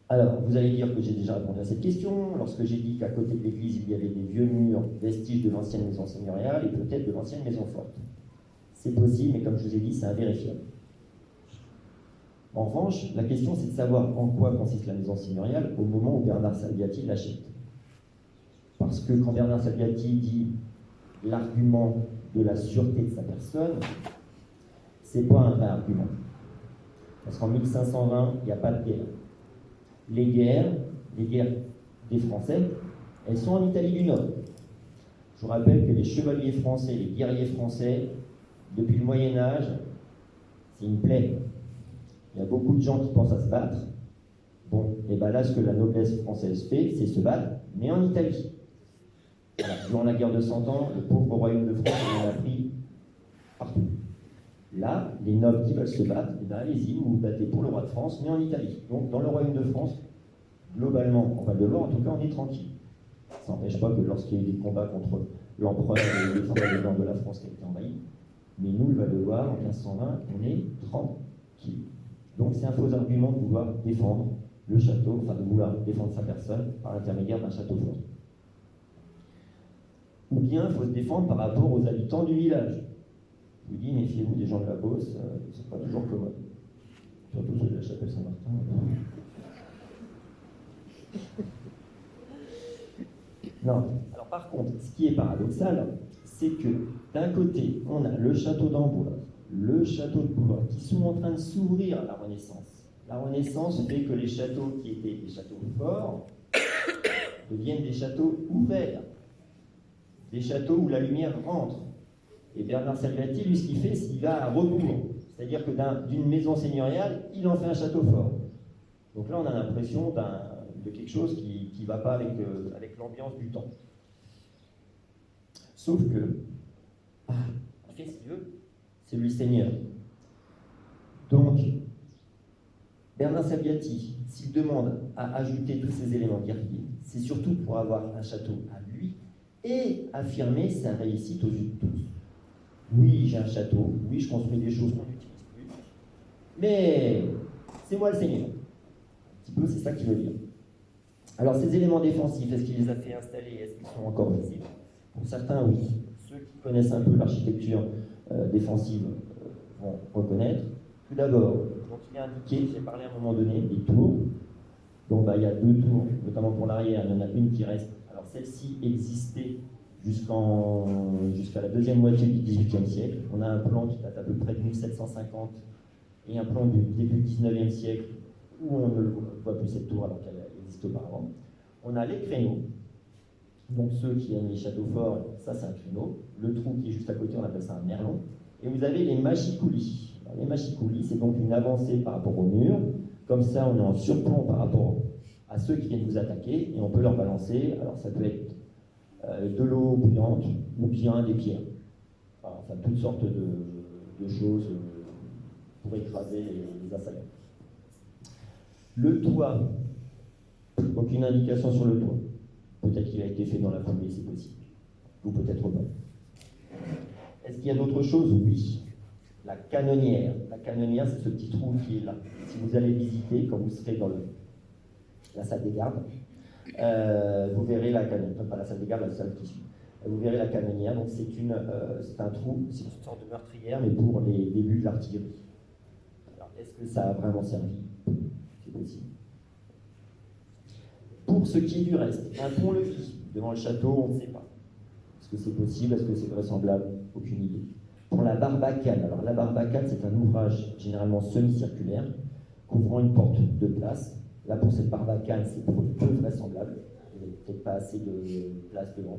Alors, vous allez dire que j'ai déjà répondu à cette question, lorsque j'ai dit qu'à côté de l'église, il y avait des vieux murs, vestiges de l'ancienne maison seigneuriale et peut-être de l'ancienne maison forte. C'est possible, mais comme je vous ai dit, c'est invérifiable. En revanche, la question, c'est de savoir en quoi consiste la maison seigneuriale au moment où Bernard Salviati l'achète. Parce que quand Bernard Salviati dit l'argument de la sûreté de sa personne, c'est pas un vrai argument. Parce qu'en 1520, il n'y a pas de guerre. Les guerres des Français, elles sont en Italie du Nord. Je vous rappelle que les chevaliers français, les guerriers français, depuis le Moyen-Âge, c'est une plaie. Il y a beaucoup de gens qui pensent à se battre. Bon, et bien là, ce que la noblesse française fait, c'est se battre, mais en Italie. Voilà. Durant la guerre de 100 ans, le pauvre royaume de France, il en a pris partout. Là, les nobles qui veulent se battre, eh bien, allez-y, vous vous battez pour le roi de France, mais en Italie. Donc, dans le royaume de France, globalement, en Val-de-Loire, en tout cas, on est tranquille. Ça n'empêche pas que lorsqu'il y a eu des combats contre l'empereur et les invaders de la France qui a été envahi, mais nous, le Val-de-Loire, en 1520, on est tranquille. Donc, c'est un faux argument de vouloir défendre le château, enfin de vouloir défendre sa personne par l'intermédiaire d'un château fort. Ou bien, il faut se défendre par rapport aux habitants du village. Je vous dis, méfiez-vous des gens de la Beauce, ils ne sont pas toujours commodes. Surtout ceux de la chapelle Saint-Martin. Non. Alors par contre, ce qui est paradoxal, c'est que d'un côté, on a le château d'Amboise, le château de Blois, qui sont en train de s'ouvrir à la Renaissance. La Renaissance fait que les châteaux qui étaient des châteaux forts deviennent des châteaux ouverts, des châteaux où la lumière rentre. Et Bernard Salviati, lui, ce qu'il fait, c'est qu'il va à rebours. C'est-à-dire que d'une maison seigneuriale, il en fait un château fort. Donc là, on a l'impression de quelque chose qui ne va pas avec l'ambiance du temps. Sauf que, il fait ce qu'il veut, c'est lui seigneur. Donc, Bernard Salviati, s'il demande à ajouter tous ces éléments guerriers, c'est surtout pour avoir un château à lui et affirmer sa réussite aux yeux de tous. Oui, j'ai un château, oui, je construis des choses qu'on n'utilise plus, mais c'est moi le seigneur. Un petit peu, c'est ça qu'il veut dire. Alors, ces éléments défensifs, est-ce qu'il les a fait installer? Est-ce qu'ils sont encore visibles? Pour certains, oui. Ceux qui connaissent un peu l'architecture défensive vont reconnaître. Tout d'abord, donc il est indiqué, j'ai parlé à un moment donné, des tours. Donc, il y a 2 tours, notamment pour l'arrière, il y en a une qui reste. Alors, celle-ci existait jusqu'à la deuxième moitié du XVIIIe siècle. On a un plan qui date à peu près de 1750 et un plan du début du XIXe siècle où on ne voit plus cette tour alors qu'elle existe auparavant. On a les créneaux. Donc ceux qui aiment les châteaux forts, ça c'est un créneau. Le trou qui est juste à côté, on appelle ça un merlon. Et vous avez les machicoulis. Alors, les machicoulis, c'est donc une avancée par rapport au mur. Comme ça, on est en surplomb par rapport à ceux qui viennent vous attaquer et on peut leur balancer. Alors ça peut être de l'eau bouillante ou bien des pierres. Enfin, toutes sortes de choses pour écraser les assaillants. Le toit, aucune indication sur le toit. Peut-être qu'il a été fait dans la foulée, c'est possible. Ou peut-être pas. Est-ce qu'il y a d'autres choses? Oui. La canonnière. La canonnière, c'est ce petit trou qui est là. Si vous allez visiter, quand vous serez dans la salle des gardes, vous verrez la canonnière. Pas la salle des gardes, la salle qui suit. Vous verrez la canonnière. Donc c'est un trou, c'est une sorte de meurtrière, mais pour les débuts de l'artillerie. Alors, est-ce que ça a vraiment servi? C'est possible. Pour ce qui est du reste, un pont-levis devant le château, on ne sait pas. Est-ce que c'est possible? Est-ce que c'est vraisemblable? Aucune idée. Pour la barbacane, alors la barbacane, c'est un ouvrage généralement semi-circulaire, couvrant une porte de place. Là, pour cette barbacane, c'est peu vraisemblable. Il n'y a peut-être pas assez de place devant.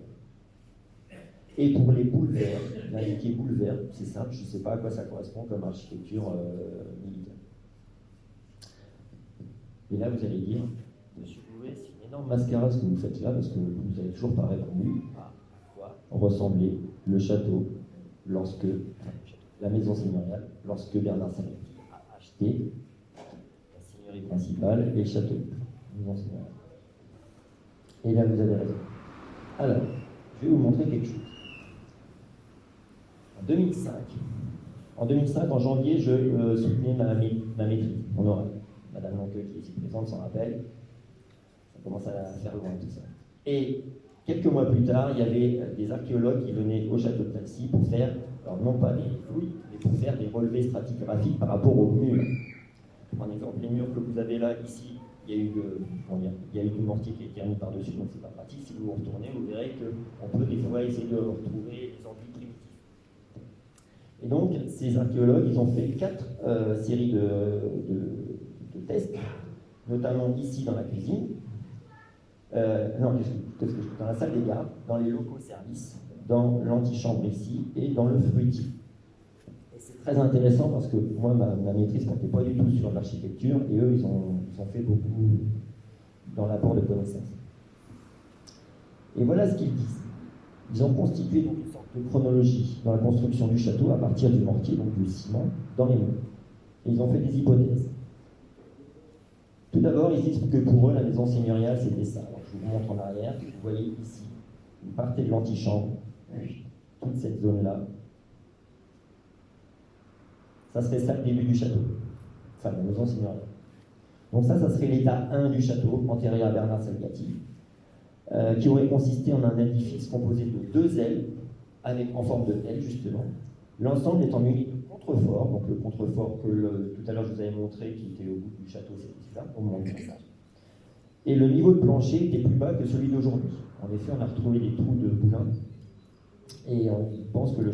Et pour les boulevards, l'indiqué boulevard, c'est simple, je ne sais pas à quoi ça correspond comme architecture militaire. Et là, vous allez dire, Monsieur Bouvet, c'est une énorme mascarade ce que vous faites là, parce que vous n'avez toujours pas répondu à quoi ressemblait le château lorsque, la maison seigneuriale, lorsque Bernard Salviati a acheté la seigneurie principale et le château, la maison seigneuriale. Et là, vous avez raison. Alors, je vais vous montrer quelque chose. En 2005, en janvier, je soutenais ma maîtrise, mon oral. Madame Lonqueux, qui est ici présente, s'en rappelle. Ça commence à faire loin tout ça. Et quelques mois plus tard, il y avait des archéologues qui venaient au château de Taxis pour faire, alors non pas des fouilles, mais pour faire des relevés stratigraphiques par rapport aux murs. Par exemple, les murs que vous avez là, ici, il y a eu du mortier qui a été remis par-dessus, donc c'est pas pratique. Si vous retournez, vous verrez qu'on peut des fois essayer de retrouver les enduits primitifs. Et donc, ces archéologues, ils ont fait 4 séries de tests, notamment ici dans la cuisine, dans la salle des gardes, dans les locaux services, dans l'antichambre ici et dans le fruitier. Et c'est très intéressant parce que moi, ma maîtrise ne portait pas du tout sur l'architecture et eux, ils ont fait beaucoup dans l'apport de connaissances. Et voilà ce qu'ils disent. Ils ont constitué donc une sorte de chronologie dans la construction du château à partir du mortier, donc du ciment, dans les murs. Et ils ont fait des hypothèses. Tout d'abord, ils disent que pour eux, la maison seigneuriale, c'était ça. Alors, je vous montre en arrière. Vous voyez ici, vous partez de l'antichambre, toute cette zone-là. Ça serait ça le début du château. Enfin, la maison seigneuriale. Donc ça serait l'état 1 du château, antérieur à Bernard Salviati, qui aurait consisté en un édifice composé de 2 ailes, en forme de L, justement. L'ensemble étant muni de contreforts, donc le contrefort que tout à l'heure je vous avais montré, qui était au bout du château, c'était ça, au moment du passage. Et le niveau de plancher était plus bas que celui d'aujourd'hui. En effet, on a retrouvé des trous de boulins, et on pense que le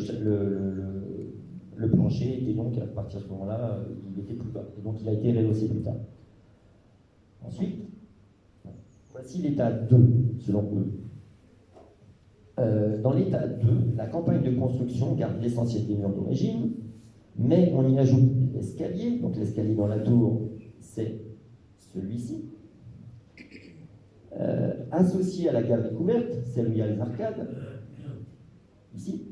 plancher était donc, à partir de ce moment-là, il était plus bas, et donc il a été rehaussé plus tard. Ensuite, voici l'état 2, selon eux. Dans l'état 2, la campagne de construction garde l'essentiel des murs d'origine, mais on y ajoute l'escalier. Donc l'escalier dans la tour, c'est celui-ci. Associé à la galerie couverte, celle où il y a les arcades, ici.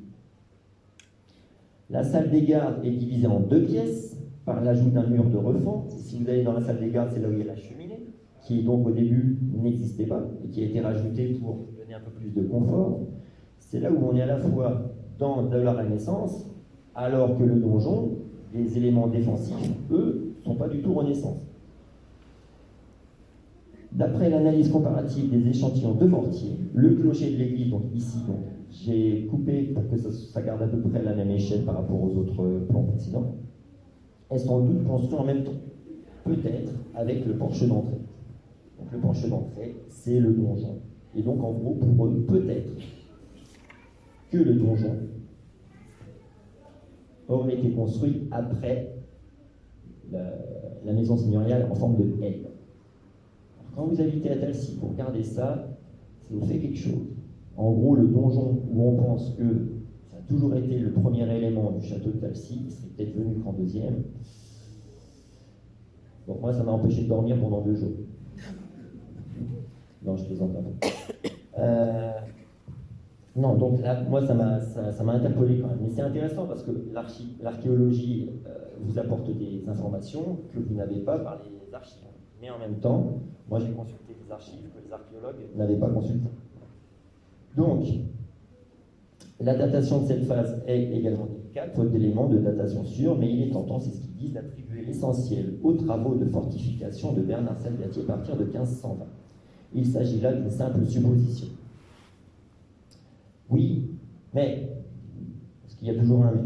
La salle des gardes est divisée en 2 pièces, par l'ajout d'un mur de refend. Si vous allez dans la salle des gardes, c'est là où il y a la cheminée, qui donc au début n'existait pas et qui a été rajoutée pour donner un peu plus de confort. C'est là où on est à la fois dans de la Renaissance, alors que le donjon, les éléments défensifs, eux, ne sont pas du tout Renaissance. D'après l'analyse comparative des échantillons de mortier, le clocher de l'église, donc ici, j'ai coupé pour que ça garde à peu près la même échelle par rapport aux autres plans précédents, est sans doute construit en même temps, peut-être avec le porche d'entrée. Donc le porche d'entrée, c'est le donjon. Et donc en gros, pour eux, peut-être que le donjon aurait été construit après la maison seigneuriale en forme de L. Quand vous habitez à Talcy, pour regarder ça, ça vous fait quelque chose. En gros, le donjon où on pense que ça a toujours été le premier élément du château de Talcy, il serait peut-être venu qu'en deuxième. Donc moi, ça m'a empêché de dormir pendant 2 jours. Non, je plaisante un peu. Non, donc là, moi, ça m'a interpellé quand même. Mais c'est intéressant parce que l'archéologie vous apporte des informations que vous n'avez pas par les archives. Mais en même temps, moi, j'ai consulté des archives que les archéologues n'avaient pas consultées. Donc, la datation de cette phase est également délicate, faute d'éléments de datation sûrs, mais il est tentant, c'est ce qu'ils disent, d'attribuer l'essentiel aux travaux de fortification de Bernard Salviati à partir de 1520. Il s'agit là d'une simple supposition. Oui, mais, parce qu'il y a toujours un mais.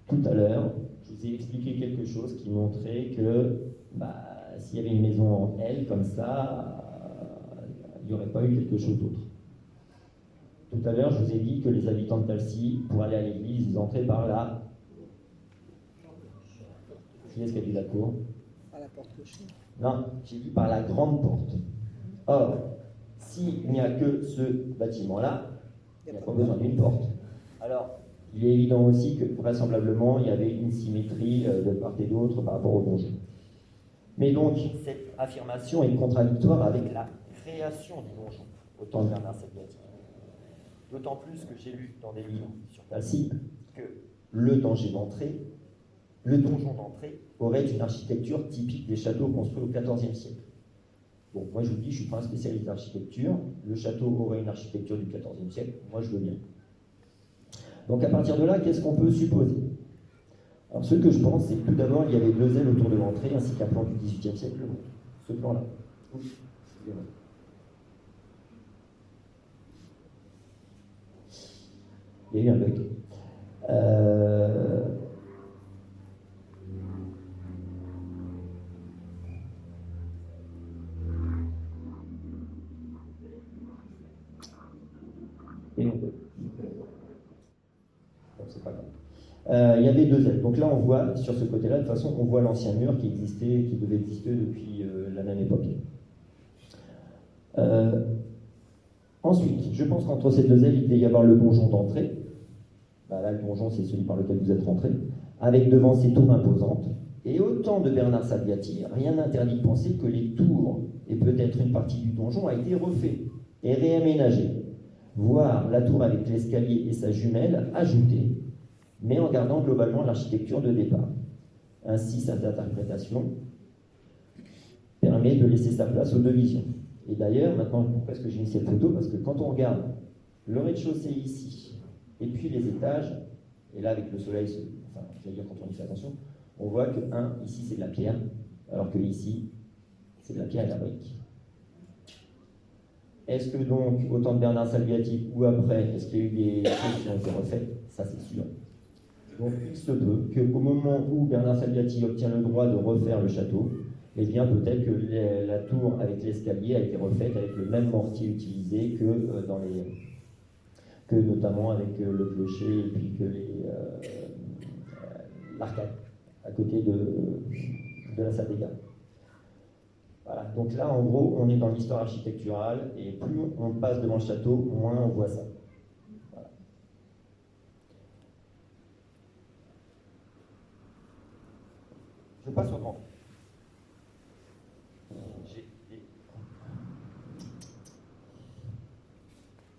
Tout à l'heure, je vous ai expliqué quelque chose qui montrait que s'il y avait une maison en L comme ça, il n'y aurait pas eu quelque chose d'autre. Tout à l'heure, je vous ai dit que les habitants de Talcy, pour aller à l'église, ils entraient par là. Qui est-ce qui a dit la cour? À la porte cochère. Non, j'ai dit par la grande porte. Or, s'il n'y a que ce bâtiment-là, il n'y a pas besoin d'une porte. Alors, il est évident aussi que vraisemblablement, il y avait une symétrie de part et d'autre par rapport au donjon. Mais donc, cette affirmation est contradictoire avec la création du donjon, au temps de Bernard Salviati. D'autant plus que j'ai lu dans des livres sur Talcy que le donjon d'entrée aurait une architecture typique des châteaux construits au XIVe siècle. Bon, moi je vous dis, je ne suis pas un spécialiste d'architecture, le château aurait une architecture du XIVe siècle, moi je veux bien. Donc à partir de là, qu'est-ce qu'on peut supposer? Alors ce que je pense, c'est que tout d'abord, il y avait 2 ailes autour de l'entrée, ainsi qu'un plan du XVIIIe siècle, ce plan-là. Il y a eu un bug. Et non. Bon, c'est pas grave. Il y avait 2 ailes. Donc là, on voit, sur ce côté-là, de toute façon, on voit l'ancien mur qui existait, qui devait exister depuis la même époque. Ensuite, je pense qu'entre ces 2 ailes, il devait y avoir le donjon d'entrée. Là, le donjon, c'est celui par lequel vous êtes rentré, avec devant ces tours imposantes. Et au temps de Bernard Salviati, rien n'interdit de penser que les tours, et peut-être une partie du donjon, a été refait et réaménagé. Voire la tour avec l'escalier et sa jumelle ajoutée, mais en gardant globalement l'architecture de départ. Ainsi, cette interprétation permet de laisser sa place aux 2 visions. Et d'ailleurs, maintenant, pourquoi est-ce que j'ai mis cette photo? Parce que quand on regarde le rez-de-chaussée ici, et puis les étages, et là avec le soleil, enfin, je vais dire quand on y fait attention, on voit que ici c'est de la pierre, alors que ici, c'est de la pierre et de la brique. Est-ce que donc, au temps de Bernard Salviati ou après, est-ce qu'il y a eu des choses qui ont été refaites? Ça c'est sûr. Donc il se peut qu'au moment où Bernard Salviati obtient le droit de refaire le château, eh bien peut-être que la tour avec l'escalier a été refaite avec le même mortier utilisé que notamment avec le clocher et puis que l'arcade à côté de la salle des gardes. Voilà, donc là en gros on est dans l'histoire architecturale et plus on passe devant le château, moins on voit ça. Voilà. Je passe au grand.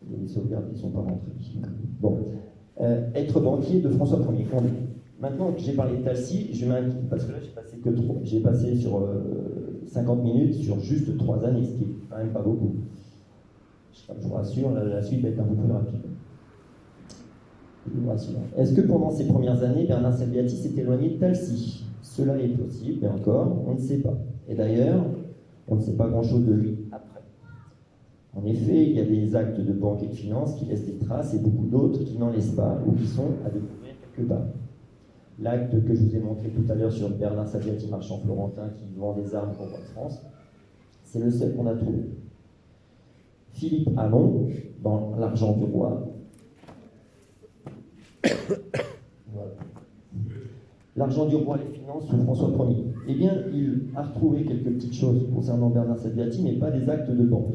Les sauvegardes ne sont pas rentrées. Bon. Être banquier de François Ier, Condé. Maintenant que j'ai parlé de Talcy, je m'inquiète parce que là j'ai passé sur 50 minutes sur juste 3 années, ce qui est quand même pas beaucoup. Je vous rassure, la suite va être un peu plus rapide. Je vous rassure. Est-ce que pendant ces premières années, Bernard Salviati s'est éloigné de Talcy? Cela est possible, mais encore, on ne sait pas. Et d'ailleurs, on ne sait pas grand-chose de lui après. En effet, il y a des actes de banque et de finance qui laissent des traces et beaucoup d'autres qui n'en laissent pas ou qui sont à découvrir quelque part. L'acte que je vous ai montré tout à l'heure sur Bernard Salviati, marchand florentin qui vend des armes au roi de France, c'est le seul qu'on a trouvé. Philippe Hamon, dans L'argent du roi. Voilà. L'argent du roi, les finances sous François Ier. Eh bien, il a retrouvé quelques petites choses concernant Bernard Salviati, mais pas des actes de banque.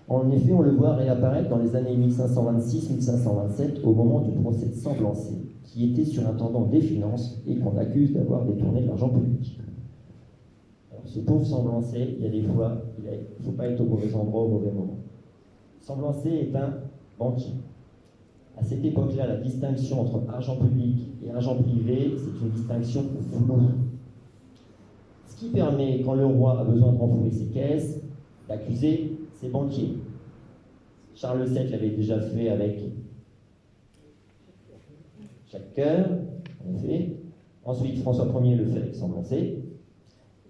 En effet, on le voit réapparaître dans les années 1526-1527 au moment du procès de Semblançay, qui était surintendant des finances et qu'on accuse d'avoir détourné de l'argent public. Alors, ce pauvre Semblançay, il y a des fois, il ne faut pas être au mauvais endroit au mauvais moment. Semblançay est un banquier. À cette époque-là, la distinction entre argent public et argent privé, c'est une distinction floue. Ce qui permet, quand le roi a besoin de renflouer ses caisses, d'accuser ses banquiers. Charles VII l'avait déjà fait avec Jacques Coeur, en effet. Ensuite, François Ier le fait avec Semblançay.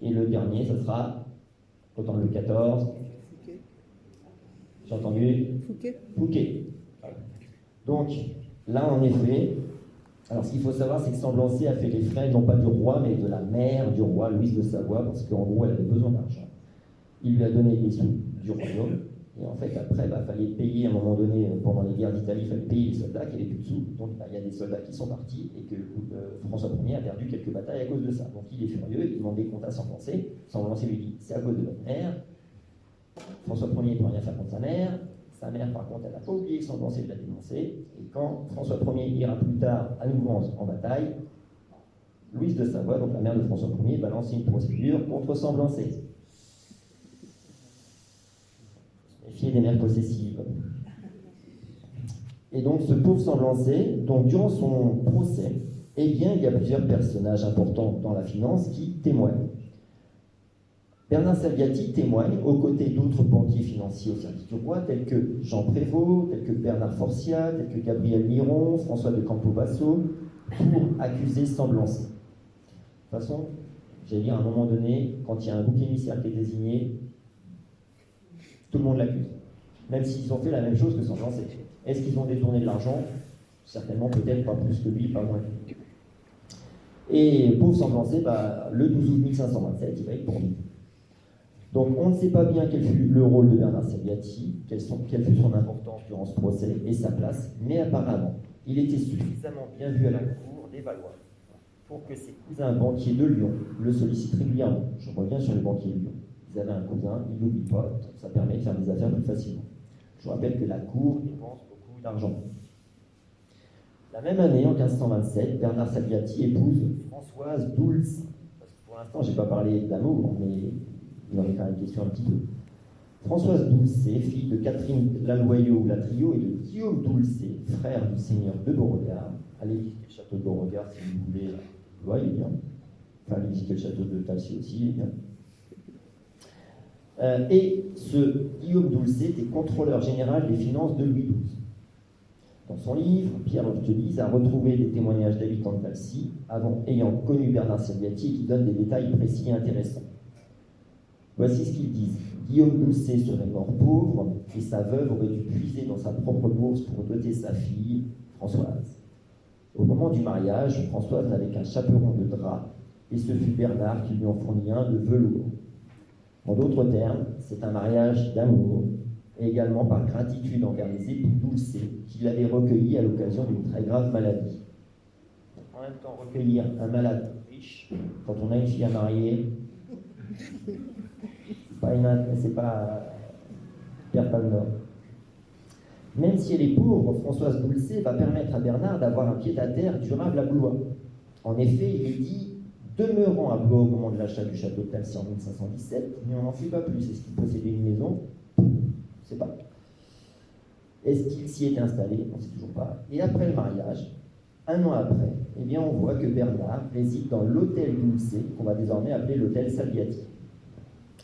Et le dernier, ce sera, autant Louis XIV. J'ai entendu Fouquet. Voilà. Donc, là, en effet, alors ce qu'il faut savoir, c'est que Semblançay a fait les frais, non pas du roi, mais de la mère du roi, Louise de Savoie, parce qu'en gros, elle avait besoin d'argent. Il lui a donné les sous du royaume, et en fait, après, il fallait payer, à un moment donné, pendant les guerres d'Italie, il fallait payer les soldats qui n'avaient plus de sous. Donc, il y a des soldats qui sont partis, et que François Ier a perdu quelques batailles à cause de ça. Donc, il est furieux, il demande des comptes à Semblançay. Semblançay lui dit, c'est à cause de votre mère. François Ier ne peut rien faire contre sa mère. Sa mère, par contre, elle n'a pas oublié que Semblançay l'a dénoncé. Et quand François Ier ira plus tard à nouveau en bataille, Louise de Savoie, donc la mère de François Ier, va lancer une procédure contre Semblançay. Méfier des mères possessives. Et donc, ce pauvre Semblançay, donc durant son procès, eh bien, il y a plusieurs personnages importants dans la finance qui témoignent. Bernard Salviati témoigne aux côtés d'autres banquiers financiers au service du roi, tels que Jean Prévost, tels que Bernard Forciat, tels que Gabriel Miron, François de Campobasso, pour accuser Semblançay. De toute façon, j'allais dire à un moment donné, quand il y a un bouc émissaire qui est désigné, tout le monde l'accuse. Même s'ils ont fait la même chose que Semblançay. Est-ce qu'ils ont détourné de l'argent? Certainement, peut-être pas plus que lui, pas moins que lui. Et pauvre Semblançay, le 12 août 1527, il va être pourvu. Donc on ne sait pas bien quel fut le rôle de Bernard Salviati, quelle fut son importance durant ce procès et sa place, mais apparemment, il était suffisamment bien vu à la cour des Valois pour que ses cousins banquiers de Lyon le sollicitent régulièrement. Je reviens sur les banquiers de Lyon. Ils avaient un cousin, ils n'oublient pas, ça permet de faire des affaires plus facilement. Je vous rappelle que la cour dépense beaucoup d'argent. La même année, en 1527, Bernard Salviati épouse Françoise Doulce. Pour l'instant, je n'ai pas parlé d'amour, mais il en est quand même question un petit peu. Françoise Doulcet, fille de Catherine Laloyau-Latrio et de Guillaume Doulcet, frère du seigneur de Beauregard. Allez visiter le château de Beauregard si vous voulez. Il est bien. Enfin, allez visiter le château de Talcy aussi, il est bien. Et ce Guillaume Doulcet était contrôleur général des finances de Louis XII. Dans son livre, Pierre Loftelise a retrouvé des témoignages d'habitants de Talcy, ayant connu Bernard Salviati, qui donnent des détails précis et intéressants. Voici ce qu'ils disent. Guillaume Doulcet serait mort pauvre et sa veuve aurait dû puiser dans sa propre bourse pour doter sa fille, Françoise. Au moment du mariage, Françoise n'avait qu'un chaperon de drap et ce fut Bernard qui lui en fournit un de velours. En d'autres termes, c'est un mariage d'amour et également par gratitude envers les époux Doulcet qui l'avaient recueilli à l'occasion d'une très grave maladie. En même temps, recueillir un malade riche, quand on a une fille à marier, c'est pas Pierre Palmer. Même si elle est pauvre, Françoise Doulcet va permettre à Bernard d'avoir un pied-à-terre durable à Blois. En effet, il est dit, demeurant à Blois au moment de l'achat du château de Talcy en 1517, mais on n'en sait pas plus. Est-ce qu'il possédait une maison? On ne sait pas. Est-ce qu'il s'y est installé? On ne sait toujours pas. Et après le mariage, Un an après, eh bien, on voit que Bernard réside dans l'hôtel Dulce, qu'on va désormais appeler l'hôtel Salviati.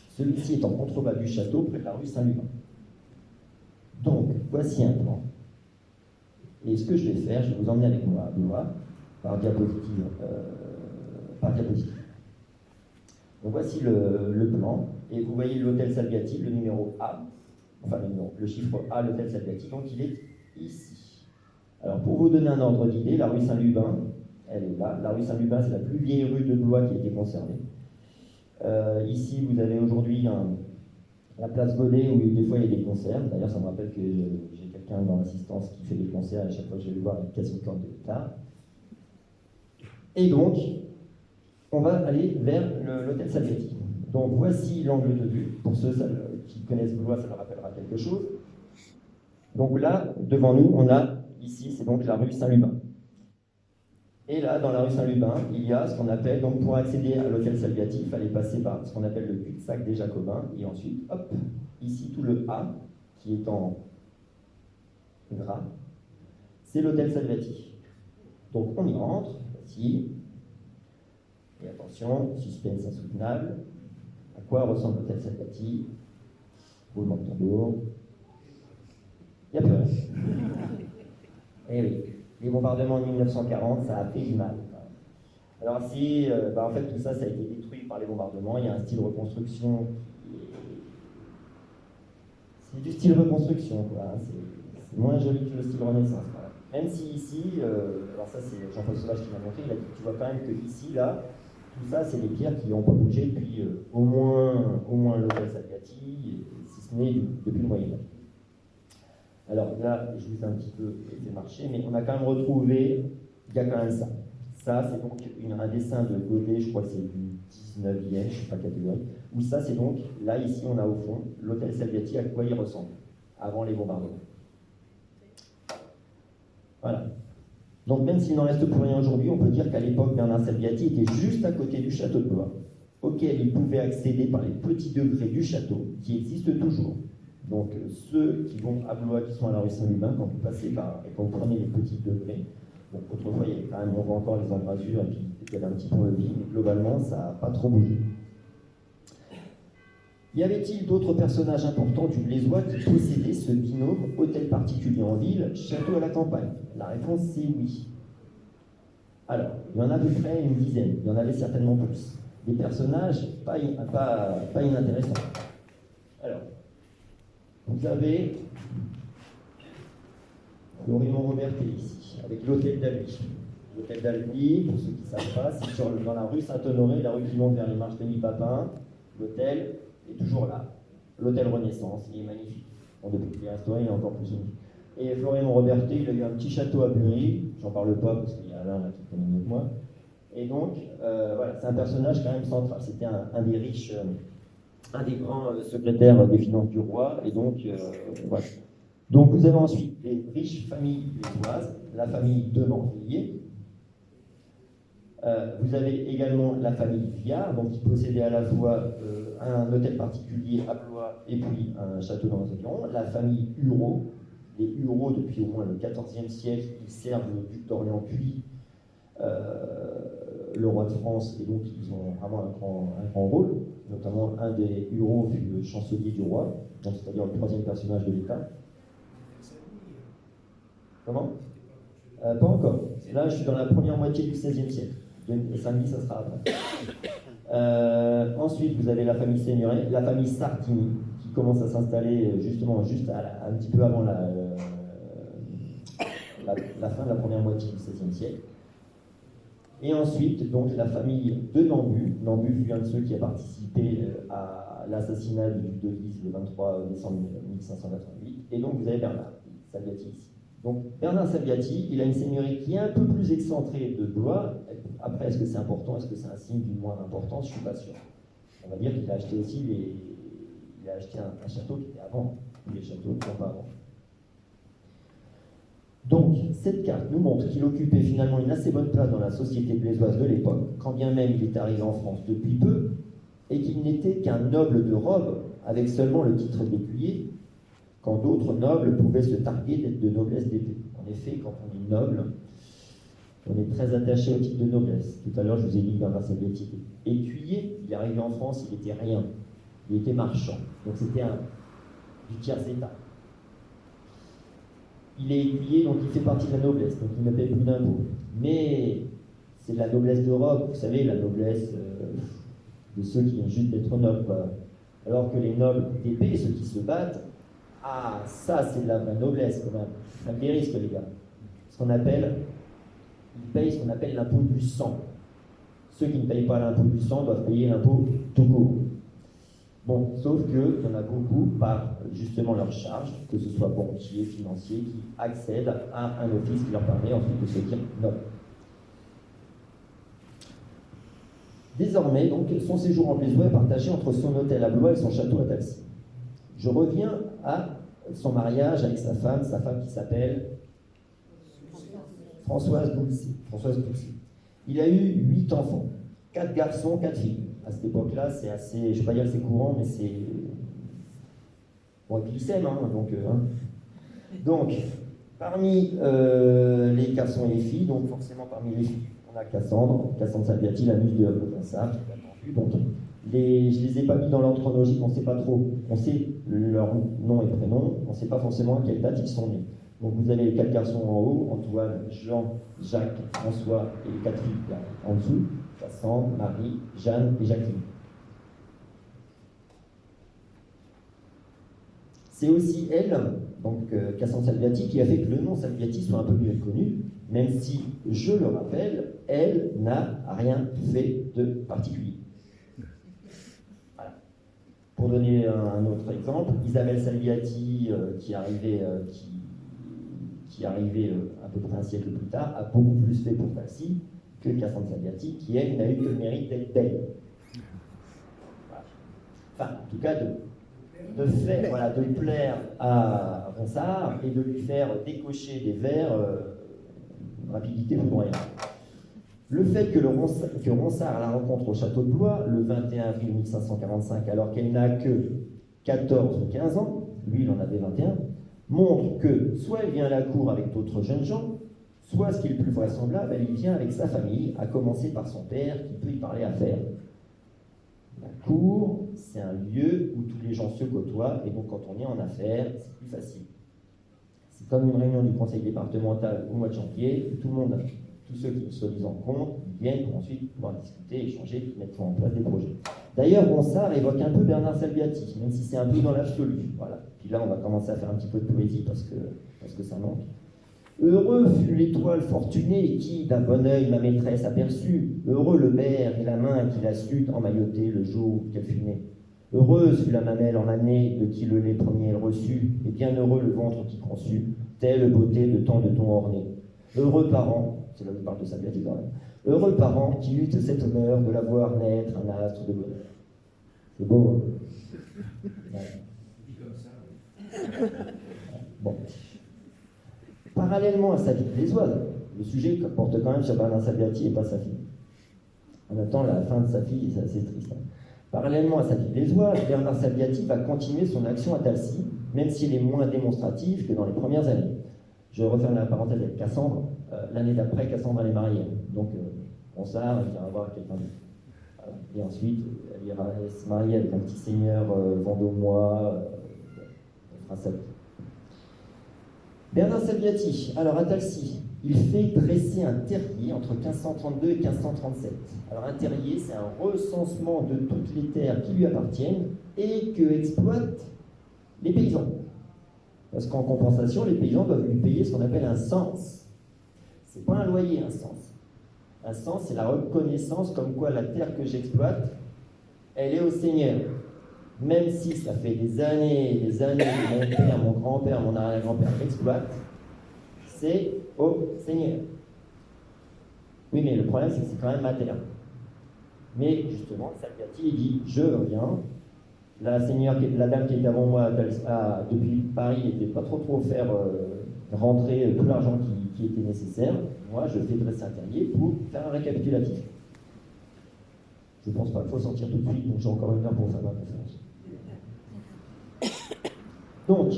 Celui-ci est en contrebas du château, près de la rue Saint-Lubin. Donc, voici un plan. Et ce que je vais faire, je vais vous emmener avec moi à Blois, par diapositive. Donc voici le plan, et vous voyez l'hôtel Salviati, le numéro A, enfin le chiffre A, l'hôtel Salviati, donc il est ici. Alors pour vous donner un ordre d'idée, la rue Saint-Lubin, elle est là. La rue Saint-Lubin, c'est la plus vieille rue de Blois qui a été conservée. Ici, vous avez aujourd'hui la place Godet où des fois il y a des concerts. D'ailleurs, ça me rappelle que j'ai quelqu'un dans l'assistance qui fait des concerts et à chaque fois que je vais le voir, il casse son corps de guitare. Et donc, on va aller vers l'hôtel Salviati. Donc voici l'angle de vue. Pour ceux qui connaissent Blois, ça leur rappellera quelque chose. Donc là, devant nous, on a, ici, c'est donc la rue Saint-Lubin. Et là, dans la rue Saint-Lubin, il y a ce qu'on appelle, donc pour accéder à l'hôtel Salviati, il fallait passer par ce qu'on appelle le cul-de-sac des Jacobins, et ensuite, hop, ici, tout le A, qui est en gras, c'est l'hôtel Salviati. Donc on y rentre, voici, et attention, suspense insoutenable, à quoi ressemble l'hôtel Salviati, roulement de tambour, il n'y a plus rien. Eh oui. Les bombardements en 1940, ça a fait du mal. Alors si, en fait, tout ça, ça a été détruit par les bombardements. Il y a un style reconstruction qui est... C'est du style reconstruction, quoi. C'est moins joli que le style Renaissance. Voilà. Même si ici, alors ça c'est Jean-Paul Sauvage qui m'a montré, il a dit, tu vois quand même que ici, là, tout ça, c'est des pierres qui n'ont pas bougé depuis au moins l'hôtel Salviati, si ce n'est depuis le Moyen-Âge. Alors là, je vous ai un petit peu fait marcher, mais on a quand même retrouvé, il y a quand même ça. Ça, c'est donc un dessin de Godet, je crois que c'est du 19e, je ne suis pas catégorique, où ça, c'est donc, là, ici, on a au fond, l'hôtel Salviati, à quoi il ressemble, avant les bombardements. Voilà. Donc même s'il n'en reste plus rien aujourd'hui, on peut dire qu'à l'époque, Bernard Salviati était juste à côté du château de Blois, auquel il pouvait accéder par les petits degrés du château, qui existent toujours. Donc ceux qui vont à Blois, qui sont à la rue Saint-Lubin, quand vous passez par et quand vous prenez les petits degrés, donc autrefois il y avait quand même, on voit encore les embrasures et puis il y avait un petit peu de vie, mais globalement ça n'a pas trop bougé. Y avait-il d'autres personnages importants du Blésois qui possédaient ce binôme hôtel particulier en ville, château à la campagne? La réponse c'est oui. Alors, il y en a à peu près une dizaine, il y en avait certainement plus. Des personnages pas inintéressants. Alors, vous avez Florimond Robertet ici, avec l'hôtel d'Albi. L'hôtel d'Albi, pour ceux qui ne savent pas, c'est dans la rue Saint-Honoré, la rue qui monte vers les marches Denis-Papin. L'hôtel est toujours là. L'hôtel Renaissance, il est magnifique. Bon, depuis qu'il est restauré, il est encore plus magnifique. Et Florimond Robertet, il a eu un petit château à Bury, j'en parle pas parce qu'il y a Alain là, qui connaît mieux que moi. Et donc, voilà, c'est un personnage quand même central. C'était un des riches. Un des grands secrétaires des finances du roi, et donc, voilà. Donc vous avez ensuite les riches familles blésoises, la famille de Manvilliers. Vous avez également la famille Viard, donc qui possédait à la fois un hôtel particulier à Blois et puis un château dans les environs. La famille Hureau, les Hureau depuis au moins le XIVe siècle, ils servent le duc d'Orléans puis le roi de France, et donc ils ont vraiment un grand rôle. Notamment un des Hureaux fut le chancelier du roi, c'est-à-dire le troisième personnage de l'État. Comment pas encore. Là, je suis dans la première moitié du XVIe siècle. Et Saint-Denis, ça sera après. Ensuite, vous avez la famille Seigneuret, la famille Sartini, qui commence à s'installer justement juste un petit peu avant la fin de la première moitié du XVIe siècle. Et ensuite, donc, la famille de Nambu. Nambu fut un de ceux qui a participé à l'assassinat du duc de Guise le 23 décembre 1588. Et donc, vous avez Bernard Salviati ici. Donc, Bernard Salviati, il a une seigneurie qui est un peu plus excentrée de Blois. Après, est-ce que c'est important? Est-ce que c'est un signe d'une moindre importance? Je ne suis pas sûr. On va dire qu'il a acheté aussi il a acheté un château qui était avant. Tous les châteaux ne sont pas avant. Donc, cette carte nous montre qu'il occupait finalement une assez bonne place dans la société blésoise de l'époque, quand bien même il est arrivé en France depuis peu, et qu'il n'était qu'un noble de robe, avec seulement le titre d'écuyer, quand d'autres nobles pouvaient se targuer d'être de noblesse d'épée. En effet, quand on est noble, On est très attaché au titre de noblesse. Tout à l'heure, je vous ai dit que Bernard Salviati était écuyer. Il est arrivé en France, il n'était rien. Il était marchand. Donc c'était du tiers-état. Il est écuyer, donc il fait partie de la noblesse, donc il ne paie plus d'impôts. Mais c'est la noblesse d'Europe, vous savez, la noblesse de ceux qui viennent juste d'être nobles. Quoi. Alors que les nobles d'épée, ceux qui se battent, ah, ça c'est de la vraie noblesse quand même. Ça me des risques, les gars. Ce qu'on appelle, ils payent ce qu'on appelle l'impôt du sang. Ceux qui ne payent pas l'impôt du sang doivent payer l'impôt tout court. Bon, sauf qu'il y en a beaucoup, par justement leur charge, que ce soit banquiers, financiers, qui accèdent à un office qui leur permet ensuite de se dire noble. Désormais, donc, son séjour en Blésois est partagé entre son hôtel à Blois et son château à Talcy. Je reviens à son mariage avec sa femme qui s'appelle Françoise Boulcy. Il a eu 8 enfants, 4 garçons, 4 filles. À cette époque-là, c'est assez, je ne vais pas dire que c'est courant, mais c'est... Bon, et puis il s'aime, hein, donc... Donc, parmi les garçons et les filles, donc forcément parmi les filles, on a Cassandre Salviati, la muse de Ronsard, qui est attendue. Donc, je ne les ai pas mis dans l'ordre chronologique, on ne sait pas trop. On sait leur nom et prénom, on ne sait pas forcément à quelle date ils sont nés. Donc vous avez les 4 garçons en haut, Antoine, Jean, Jacques, François, et les 4 filles en dessous, Cassandre, Marie, Jeanne et Jacqueline. C'est aussi elle, donc Cassandre Salviati, qui a fait que le nom Salviati soit un peu mieux connu, même si, je le rappelle, elle n'a rien fait de particulier. Voilà. Pour donner un autre exemple, Isabelle Salviati, qui arrivait à peu près un siècle plus tard, a beaucoup plus fait pour Talcy que Cassandre Salviati, qui elle n'a eu que le mérite d'être belle. Voilà. Enfin, en tout cas, de plaire à Ronsard et de lui faire décocher des vers rapidité foudroyante. Le fait que Ronsard la rencontre au château de Blois le 21 avril 1545, alors qu'elle n'a que 14 ou 15 ans, lui il en avait 21, montre que soit elle vient à la cour avec d'autres jeunes gens, soit, ce qui est le plus vraisemblable, elle y vient avec sa famille, à commencer par son père, qui peut y parler affaires. La cour, c'est un lieu où tous les gens se côtoient, et donc quand on est en affaires, c'est plus facile. C'est comme une réunion du conseil départemental au mois de janvier, où tout le monde, tous ceux qui soi-disant comptent, viennent pour ensuite pouvoir discuter, échanger, mettre en place des projets. D'ailleurs, Ronsard évoque un peu Bernard Salviati, même si c'est un peu dans l'absolu. Voilà. Puis là, on va commencer à faire un petit peu de poésie parce que ça manque. Heureux fut l'étoile fortunée qui, d'un bon œil, ma maîtresse aperçut. Heureux le berre et la main qui la sut emmailloter le jour qu'elle fut née. Heureuse fut la mamelle en année de qui le lait premier elle reçut, et bien heureux le ventre qui conçut, telle beauté de tant de dons ornés. Heureux parents, c'est là où il parle de Salviati quand même, heureux parents qui eut cet honneur de la voir naître un astre de bonheur. C'est beau, hein? Ouais. Bon. Parallèlement à sa vie blésoise, le sujet porte quand même sur Bernard Salviati et pas sa fille. En même temps, la fin de sa fille, c'est assez triste. Hein. Parallèlement à sa vie blésoise, Bernard Salviati va continuer son action à Talcy, même s'il est moins démonstratif que dans les premières années. Je referme la parenthèse avec Cassandre. L'année d'après, Cassandre elle est mariée. Donc, Ronsard, il ira voir quelqu'un d'autre. Voilà. Et ensuite, elle ira se marier avec un petit seigneur vendômois. Elle fera sa vie. Bernard Salviati, alors à Talcy, il fait dresser un terrier entre 1532 et 1537. Alors un terrier, c'est un recensement de toutes les terres qui lui appartiennent et que exploitent les paysans. Parce qu'en compensation, les paysans doivent lui payer ce qu'on appelle un cens. C'est pas un loyer, un cens. Un cens, c'est la reconnaissance comme quoi la terre que j'exploite, elle est au Seigneur. Même si ça fait des années que mon père, mon grand-père, mon arrière-grand-père l'exploitent, c'est au Seigneur. Oui, mais le problème, c'est que c'est quand même ma terre. Mais justement, Salviati dit, je reviens. La dame qui est avant moi depuis Paris n'était pas trop faire rentrer tout l'argent qui était nécessaire. Moi, je fais dresser un terrier pour faire un récapitulatif. Je ne pense pas qu'il faut sortir tout de suite, donc j'ai encore une heure pour faire ma conférence. Donc,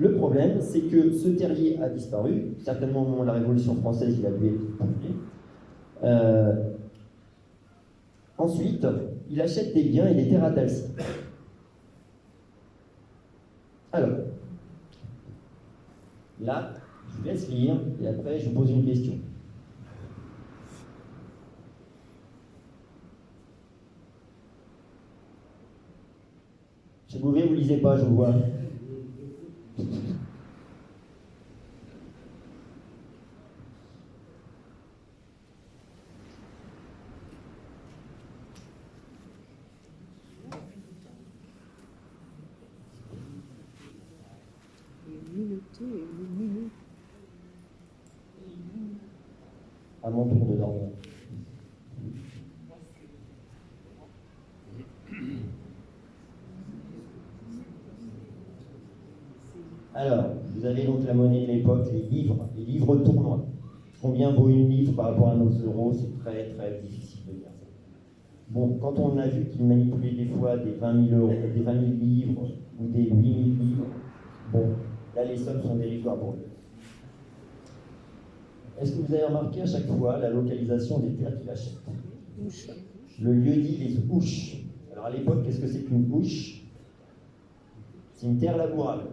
Le problème, c'est que ce terrier a disparu. Certainement au moment de la Révolution française, il a dû être brûlé. Ensuite, il achète des biens et des terres à Talcy. Alors, là, je vous laisse lire et après je vous pose une question. Chez Bouvet, vous lisez pas, je vous vois. À mon tour de dormir. Alors, vous avez donc la monnaie de l'époque, les livres tournois. Combien vaut une livre par rapport à nos euros? C'est très très difficile de dire ça. Bon, quand on a vu qu'ils manipulaient des fois des 20 000 euros, des 20 000 livres ou des 8 000 livres, bon, là les sommes sont dérisoires pour eux. Est-ce que vous avez remarqué à chaque fois la localisation des terres qu'il achète? Le lieu-dit, les ouches. Alors à l'époque, qu'est-ce que c'est qu'une ouche? C'est une terre labourable.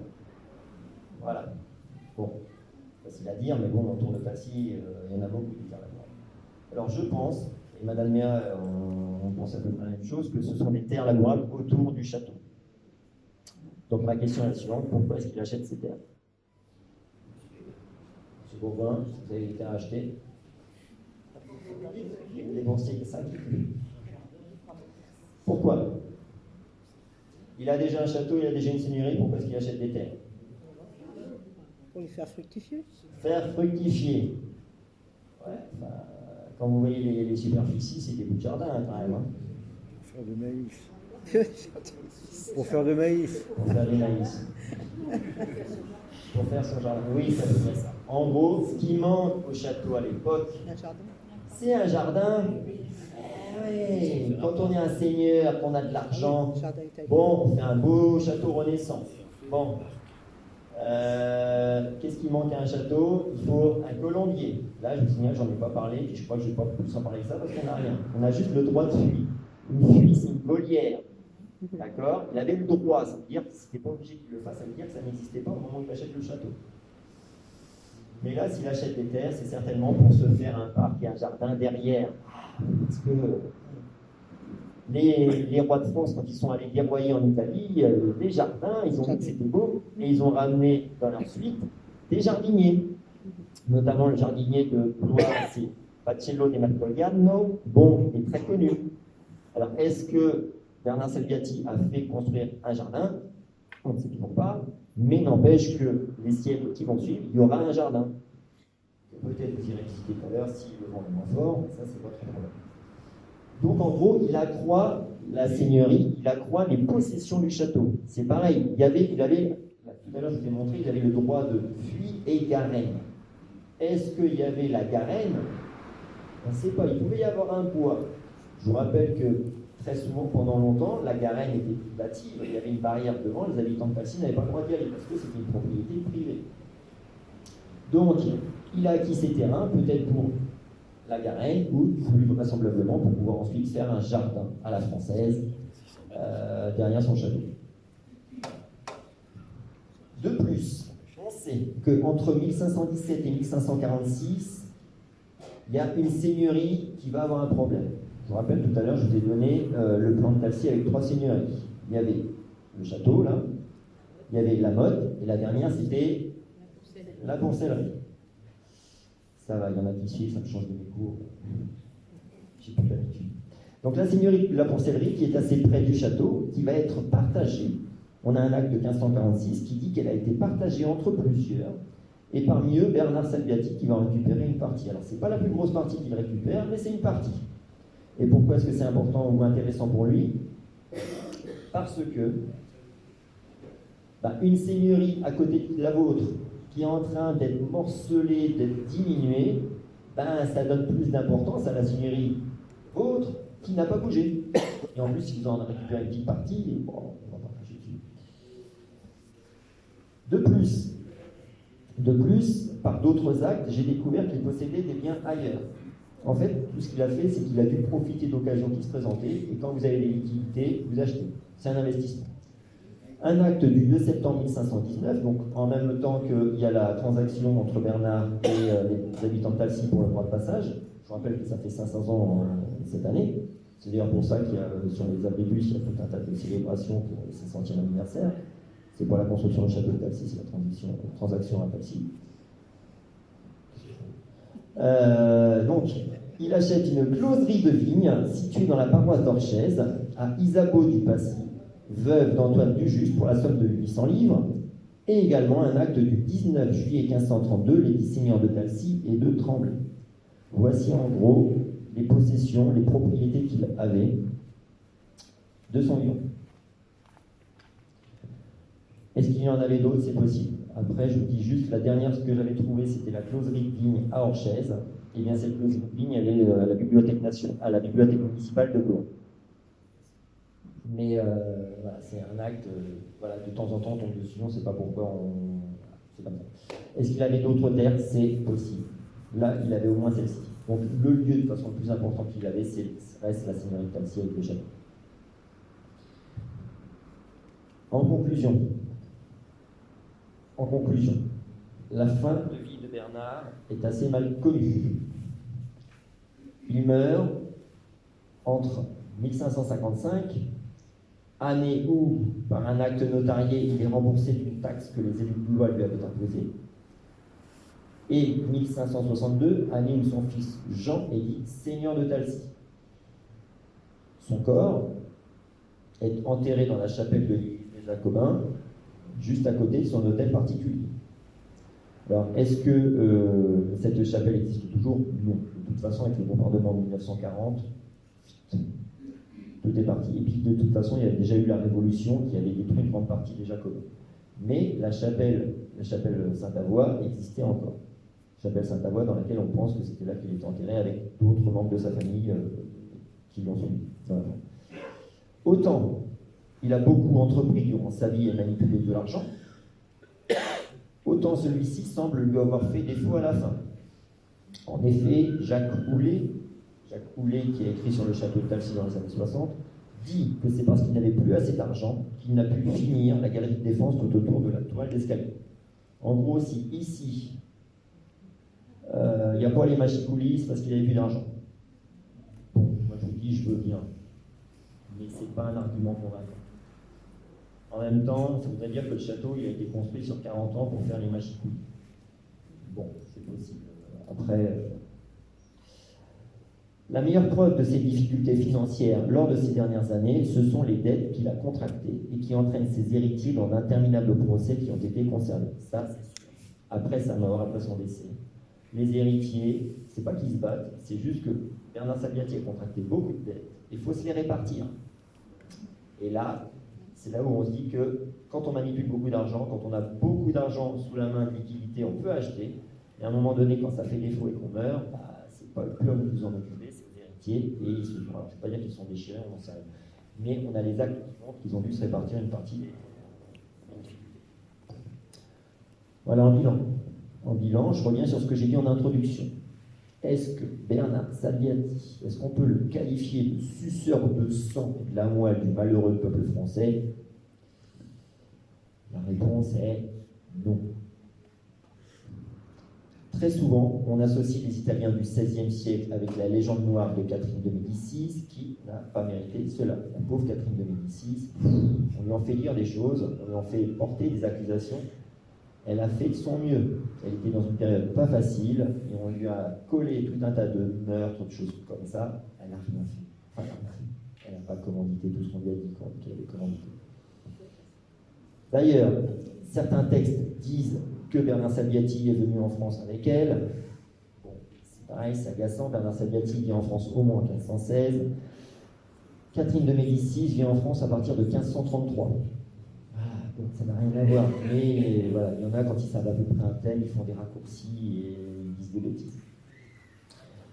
Voilà. Bon, facile à dire, mais bon, autour de Passy, il y en a beaucoup de terres labourables. Alors je pense, et Madame Méa, on pense à peu près la même chose, que ce sont des terres labourables autour du château. Donc ma question est la suivante, pourquoi est-ce qu'il achète ces terres? Monsieur Bourgoin, vous avez des terres à acheter? Vous dépensez 5 000. Pourquoi? Il a déjà un château, il a déjà une seigneurie, pourquoi est-ce qu'il achète des terres? Pour les faire fructifier. Faire fructifier. Ouais, bah, quand vous voyez les superficies, c'est des bouts de jardin hein, quand même. Hein. Pour faire de maïs. Pour faire de maïs. Pour faire du maïs. Pour faire son jardin. Oui, ça veut dire ça. En gros, ce qui manque au château à l'époque, c'est un jardin. Oui, quand on est un seigneur, qu'on a de l'argent, bon, on fait un beau château Renaissance. Bon. Qu'est-ce qui manque à un château? Il faut un colombier. Là, je vous signale, j'en ai pas parlé, puis je crois que je ne vais pas plus en parler que ça parce qu'on n'a rien. On a juste le droit de fuir. Une fuite, c'est une volière. D'accord? Il avait le droit, ça veut dire que c'était pas obligé qu'il le fasse, ça veut dire que ça n'existait pas au moment où il achète le château. Mais là, s'il achète des terres, c'est certainement pour se faire un parc et un jardin derrière. Parce que les rois de France, quand ils sont allés guerroyer en Italie, des jardins, ils ont vu que c'était beau, et ils ont ramené dans leur suite des jardiniers. Notamment le jardinier de Blois, c'est Pacello de Mastroianno, bon et très connu. Alors, est-ce que Bernard Salviati a fait construire un jardin? On ne sait toujours pas, mais n'empêche que les siècles qui vont suivre, il y aura un jardin. Peut-être vous irez visiter tout à l'heure si le vent est moins fort, mais ça c'est votre problème. Donc en gros, il accroît la seigneurie, il accroît les possessions du château. C'est pareil, il avait, tout à l'heure je vous ai montré, il avait le droit de fuit et garenne. Est-ce qu'il y avait la garenne? On ne sait pas, il pouvait y avoir un bois. Je vous rappelle que très souvent, pendant longtemps, la garenne était bâtie, il y avait une barrière devant, les habitants de Passy n'avaient pas le droit d'y aller parce que c'était une propriété privée. Donc, il a acquis ces terrains, peut-être pour la garenne, ou plus vraisemblablement pour pouvoir ensuite faire un jardin à la française derrière son château. De plus, on sait qu'entre 1517 et 1546, il y a une seigneurie qui va avoir un problème. Je vous rappelle, tout à l'heure, je vous ai donné le plan de Talcy avec 3 seigneuries. Il y avait le château, là, il y avait la Motte, et la dernière, c'était la Poncellerie. Ça va, il y en a qui suivent, ça me change de mes cours. J'ai plus l'habitude. Donc la seigneurie de la Poncellerie, qui est assez près du château, qui va être partagée. On a un acte de 1546 qui dit qu'elle a été partagée entre plusieurs, et parmi eux, Bernard Salviati qui va en récupérer une partie. Alors, ce n'est pas la plus grosse partie qu'il récupère, mais c'est une partie. Et pourquoi est-ce que c'est important ou intéressant pour lui? Parce que une seigneurie à côté de la vôtre, qui est en train d'être morcelée, d'être diminuée, ça donne plus d'importance à la seigneurie vôtre qui n'a pas bougé. Et en plus, si vous en récupérez une petite partie, bon, on va partager dessus. De plus, par d'autres actes, j'ai découvert qu'il possédait des biens ailleurs. En fait, tout ce qu'il a fait, c'est qu'il a dû profiter d'occasions qui se présentaient, et quand vous avez des liquidités, vous achetez. C'est un investissement. Un acte du 2 septembre 1519, donc en même temps qu'il y a la transaction entre Bernard et les habitants de Talcy pour le droit de passage. Je vous rappelle que ça fait 500 ans cette année. C'est d'ailleurs pour ça qu'il y a, sur les abribus, il y a tout un tas de célébrations pour le 500e anniversaire. C'est pour la construction du château de Talcy, c'est la transaction à Talcy. Donc, il achète une closerie de vigne située dans la paroisse d'Orchez, à Isabeau du Passy, veuve d'Antoine Dujuste, pour la somme de 800 livres, et également un acte du 19 juillet 1532, les seigneurs de Talcy et de Tremblay. Voici en gros les possessions, les propriétés qu'il avait de son lion. Est-ce qu'il y en avait d'autres? C'est possible. Après, je vous dis juste, la dernière, ce que j'avais trouvé, c'était la closerie de vigne à Orchez. Et bien, cette closerie de vigne, elle est à la bibliothèque municipale de Blois. Mais voilà, c'est un acte, voilà, de temps en temps, on tombe dessus, on ne sait pas pourquoi c'est comme ça. Est-ce qu'il avait d'autres terres? C'est possible. Là, il avait au moins celle-ci. Donc, le lieu, de toute façon, le plus important qu'il avait, reste la seigneurie de Talcy avec le château. En conclusion, la fin de vie de Bernard est assez mal connue. Il meurt entre 1555, année où, par un acte notarié, il est remboursé d'une taxe que les élus de Blois lui avaient imposée, et 1562, année où son fils Jean est dit seigneur de Talcy. Son corps est enterré dans la chapelle de l'église des Jacobins, juste à côté de son hôtel particulier. Alors, est-ce que cette chapelle existe toujours? Non. De toute façon, avec le bombardement de 1940, tout est parti. Et puis, de toute façon, il y avait déjà eu la Révolution qui avait détruit une grande partie des Jacobins. Mais la chapelle Sainte-Avoie existait encore. Chapelle Sainte-Avoie dans laquelle on pense que c'était là qu'il était enterré avec d'autres membres de sa famille qui l'ont suivi. Voilà. Autant il a beaucoup entrepris durant sa vie et manipulé de l'argent, autant celui-ci semble lui avoir fait défaut à la fin. En effet, Jacques Houlet, qui a écrit sur le château de Talcy dans les années 60, dit que c'est parce qu'il n'avait plus assez d'argent qu'il n'a pu finir la galerie de défense tout autour de la toile d'escalier. En gros, si ici, il n'y a pas les machicoulis, c'est parce qu'il n'avait plus d'argent. Bon, moi je vous dis, je veux bien, mais ce n'est pas un argument convaincant. En même temps, ça voudrait dire que le château il a été construit sur 40 ans pour faire les machicoulis. Bon, c'est possible. Après, la meilleure preuve de ses difficultés financières lors de ces dernières années, ce sont les dettes qu'il a contractées et qui entraînent ses héritiers dans d'interminables procès qui ont été conservés. Ça, c'est sûr. Après sa mort, après son décès, les héritiers, c'est pas qu'ils se battent, c'est juste que Bernard Salviati a contracté beaucoup de dettes. Il faut se les répartir. Et là, c'est là où on se dit que quand on manipule beaucoup d'argent, quand on a beaucoup d'argent sous la main de liquidité, on peut acheter. Et à un moment donné, quand ça fait défaut et qu'on meurt, c'est pas le club qui vous en occuper, c'est les héritiers. Et ils se font. Alors, je ne vais pas dire qu'ils sont déchirés, on n'en sait rien. Mais on a les actes qui montrent qu'ils ont dû se répartir une partie des difficultés. Voilà en bilan. En bilan, je reviens sur ce que j'ai dit en introduction. Est-ce que Bernard Salviati, est-ce qu'on peut le qualifier de suceur de sang et de la moelle du malheureux peuple français? La réponse est non. Très souvent, on associe les Italiens du XVIe siècle avec la légende noire de Catherine de Médicis, qui n'a pas mérité cela. La pauvre Catherine de Médicis, on lui en fait lire des choses, on lui en fait porter des accusations. Elle a fait de son mieux. Elle était dans une période pas facile et on lui a collé tout un tas de meurtres, de choses comme ça. Elle n'a rien fait. Enfin, elle n'a pas commandité tout ce qu'on lui a dit qu'elle avait commandité. D'ailleurs, certains textes disent que Bernard Salviati est venu en France avec elle. Bon, c'est pareil, c'est agaçant. Bernard Salviati vient en France au moins en 1516. Catherine de Médicis vient en France à partir de 1533. Donc ça n'a rien à voir, mais voilà, il y en a quand ils savent à peu près un thème, ils font des raccourcis et ils disent des bêtises.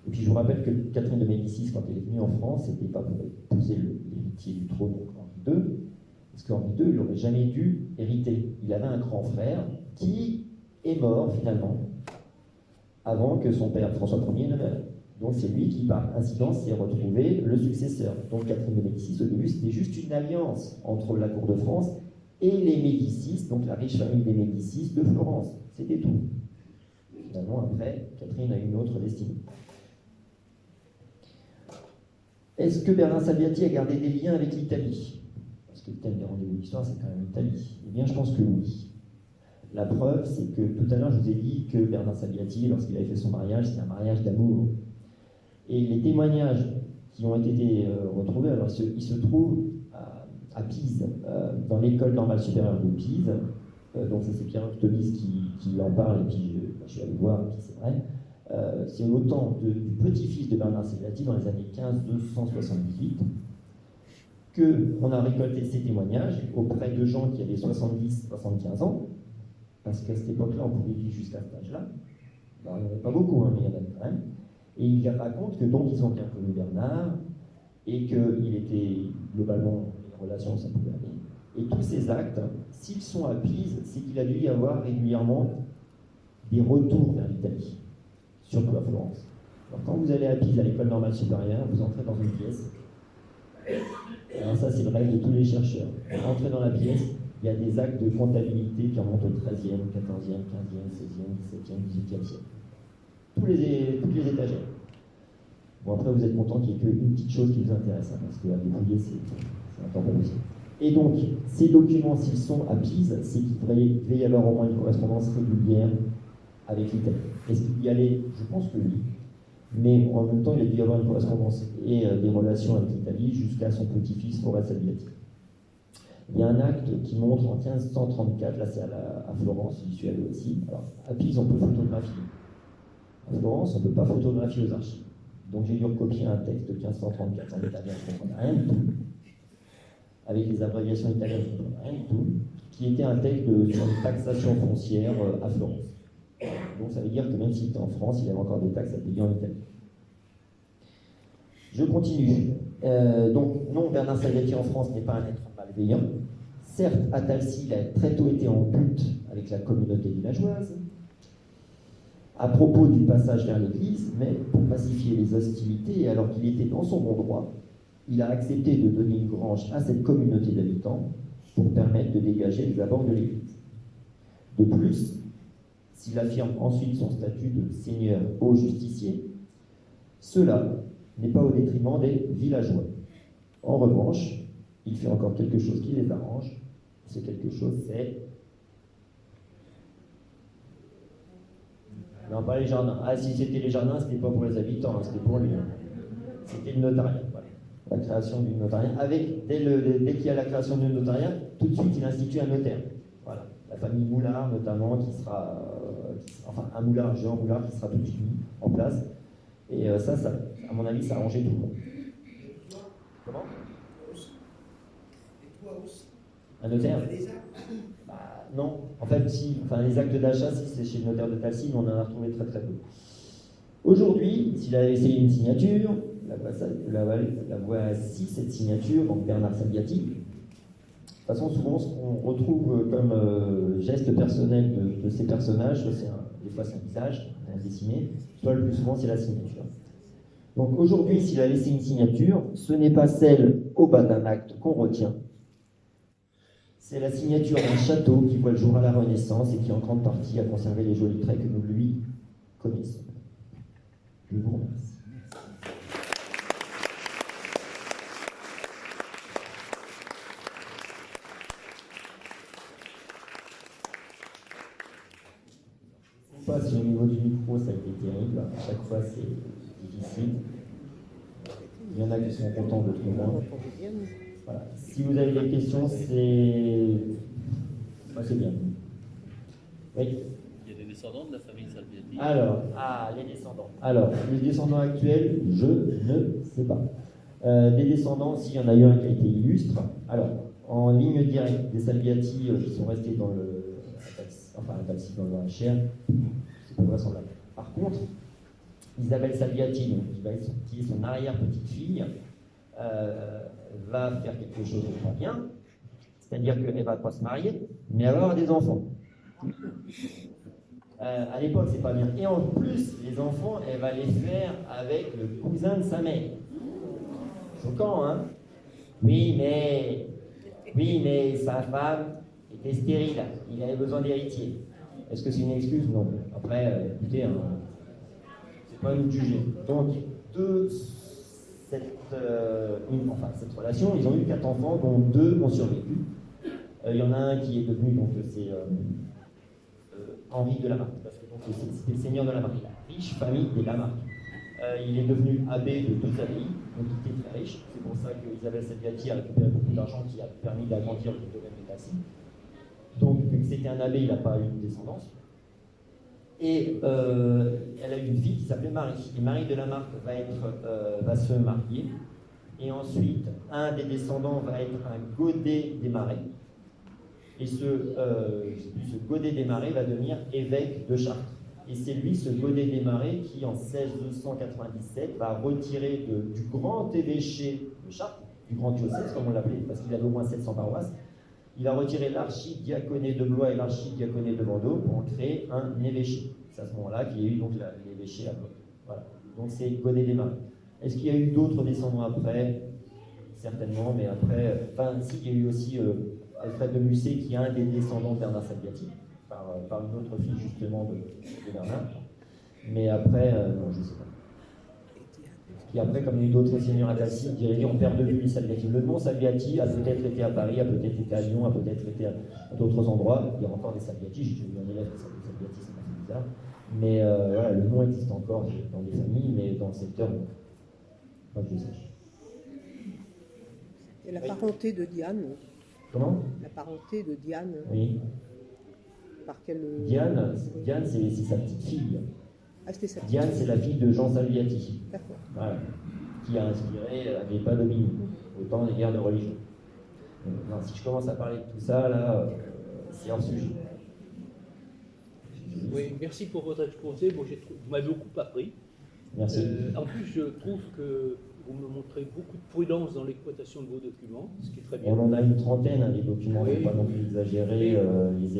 Et puis je vous rappelle que Catherine de Médicis, quand elle est venue en France, c'était pas pour épouser l'héritier du trône, donc Henri II, Parce qu'Henri II, il n'aurait jamais dû hériter. Il avait un grand frère qui est mort finalement avant que son père François Ier ne meure. Donc c'est lui qui, par incidence, s'est retrouvé le successeur. Donc Catherine de Médicis, au début, c'était juste une alliance entre la cour de France et les Médicis, donc la riche famille des Médicis de Florence. C'était tout. Finalement, après, Catherine a une autre destinée. Est-ce que Bernard Salviati a gardé des liens avec l'Italie? Parce que le thème des rendez-vous d'histoire, c'est quand même l'Italie. Eh bien, je pense que oui. La preuve, c'est que tout à l'heure, je vous ai dit que Bernard Salviati, lorsqu'il avait fait son mariage, c'était un mariage d'amour. Et les témoignages qui ont été retrouvés, alors ils se trouvent à Pise, dans l'école normale supérieure de Pise. Donc c'est Pierre Tolis qui en parle, et puis je suis allé voir, et puis c'est vrai. C'est au temps du petit-fils de Bernard Salviati, dans les années 1578, qu'on a récolté ces témoignages auprès de gens qui avaient 70-75 ans, parce qu'à cette époque-là, on pouvait vivre jusqu'à cet âge-là. Alors, il n'y en avait pas beaucoup, hein, mais il y en avait quand même. Et il raconte que donc ils ont bien connu Bernard, et qu'il était globalement, les relations, ça pouvait aller. Et tous ces actes, s'ils sont à Pise, c'est qu'il a dû y avoir régulièrement des retours vers l'Italie, surtout à Florence. Alors, quand vous allez à Pise, à l'école normale supérieure, vous entrez dans une pièce. Alors ça, c'est le rêve de tous les chercheurs. Vous entrez dans la pièce, il y a des actes de comptabilité qui remontent au 13e, 14e, 15e, 16e, 17e, 18e siècle. Toutes les étagères. Bon, après, vous êtes content qu'il n'y ait qu'une petite chose qui vous intéresse, hein, parce qu'à dépouiller, c'est un temps pas possible. Et donc, ces documents, s'ils sont à Pise, c'est qu'il devait y avoir au moins une correspondance régulière avec l'Italie. Est-ce qu'il y allait? Je pense que oui. Mais en même temps, il a dû y avoir une correspondance et des relations avec l'Italie jusqu'à son petit-fils, Maurice Salviati. Il y a un acte qui montre en 1534, là c'est à Florence, j'y suis allé aussi. Alors, à Pise, on peut photographier. À Florence, on ne peut pas photographier aux archives. Donc j'ai dû recopier un texte de 1534 en italien, je ne comprenais rien du tout. Avec les abréviations italiennes, je ne comprenais rien du tout. Qui était un texte sur une taxation foncière à Florence. Donc ça veut dire que même s'il était en France, il avait encore des taxes à payer en Italie. Je continue. Donc non, Bernard Salviati en France n'est pas un être malveillant. Certes, à Talcy, il a très tôt été en butte avec la communauté villageoise, à propos du passage vers l'Église, mais pour pacifier les hostilités, et alors qu'il était dans son bon droit, il a accepté de donner une grange à cette communauté d'habitants pour permettre de dégager les abords de l'Église. De plus, s'il affirme ensuite son statut de seigneur haut justicier, cela n'est pas au détriment des villageois. En revanche, il fait encore quelque chose qui les arrange. C'est quelque chose, c'est... Non, pas les jardins. Ah, si c'était les jardins, c'était pas pour les habitants, c'était pour lui. C'était le notariat. Voilà. La création du notariat. Dès qu'il y a la création du notariat, tout de suite, il institue un notaire. Voilà. La famille Moulard, notamment, qui sera... enfin, un Moulard, Jean Moulard, qui sera tout de suite mis en place. Et ça, à mon avis, ça a arrangé tout le monde. Comment? Un notaire? Bah, non. En fait, si, enfin, les actes d'achat, si c'est chez le notaire de Talcy, mais on en a retrouvé très très peu. Aujourd'hui, s'il avait essayé une signature, la voici cette signature, donc Bernard Salviati. De toute façon, souvent, ce qu'on retrouve comme geste personnel de ces personnages, soit des fois c'est un visage dessiné, soit le plus souvent c'est la signature. Donc aujourd'hui, s'il a laissé une signature, ce n'est pas celle au bas d'un acte qu'on retient. C'est la signature d'un château qui voit le jour à la Renaissance et qui en grande partie a conservé les jolis traits que nous lui connaissons. Je vous remercie. Je ne sais pas si au niveau du micro ça a été terrible, à chaque fois c'est difficile. Il y en a qui sont contents, d'autres moins. Voilà. Si vous avez des questions, c'est bien. Oui. Il y a des descendants de la famille Salviati. Alors, les descendants. Alors, les descendants actuels, je ne sais pas. Des descendants, s'il y en a eu un qui a été illustre. Alors, en ligne directe, des Salviati qui sont restés dans dans le HR, c'est pas vraisemblable. Par contre, Isabelle Salviati, donc, qui est son arrière-petite-fille, va faire quelque chose de très bien, C'est-à-dire qu'elle ne va pas se marier, mais elle va avoir des enfants. À l'époque, c'est pas bien. Et en plus, les enfants, elle va les faire avec le cousin de sa mère. Choquant, hein? Oui, mais sa femme était stérile. Il avait besoin d'héritiers. Est-ce que c'est une excuse? Non. Après, écoutez, hein, c'est pas à nous de juger. Donc, de cette relation, ils ont eu 4 enfants, dont 2 ont survécu. Il y en a un qui est devenu, donc c'est Henri de Lamarck, parce que c'était le seigneur de Lamarck, la riche famille des Lamarck. Il est devenu abbé de 2 abbayes, donc il était très riche. C'est pour ça qu'Isabelle Salviati a récupéré beaucoup d'argent qui a permis d'agrandir le domaine de Passy. Donc, vu que c'était un abbé, il n'a pas eu de descendance. Et elle a eu une fille qui s'appelait Marie. Et Marie de Lamarck va se marier. Et ensuite, un des descendants va être un Godet des Marais. Et ce Godet des Marais va devenir évêque de Chartres. Et c'est lui, ce Godet des Marais, qui en 1697 va retirer du grand évêché de Chartres, du grand diocèse comme on l'appelait, parce qu'il avait au moins 700 paroisses, il va retirer l'archidiaconé de Blois et l'archidiaconé de Bordeaux pour en créer un évêché. C'est à ce moment-là qu'il y a eu donc l'évêché à Blois. Voilà. Donc c'est Godet des Marais. Est-ce qu'il y a eu d'autres descendants après? Certainement, mais après, si, il y a eu aussi Alfred de Musset, qui est un des descendants de Bernard Salviati, par une autre fille justement de Bernard. Mais après, non, je ne sais pas. Et après, comme il y a eu d'autres seigneurs à Passy, on perd de vue les Salviati. Le nom Salviati a peut-être été à Paris, a peut-être été à Lyon, a peut-être été à d'autres endroits. Il y a encore des Salviati. J'ai eu un élève qui s'appelle Salviati, ça m'a fait bizarre. Mais voilà, le nom existe encore dans des familles, mais dans le secteur, non. Pas que je sache. Et la parenté de Diane? Comment? La parenté de Diane? Oui. Par quelle... Diane, c'est sa petite fille. Ah, c'était sa petite Diane, fille. c'est la fille de Jean Salviati. D'accord. Voilà. Qui a inspiré Agrippa Domini, au temps des guerres de religion. Non, si je commence à parler de tout ça, là, c'est hors sujet. Oui, merci pour votre exposé. Bon, vous m'avez beaucoup appris. Merci. En plus, je trouve que vous me montrez beaucoup de prudence dans l'exploitation de vos documents, ce qui est très bien. On en a une trentaine, des documents, il ne Oui. faut pas non plus exagérer les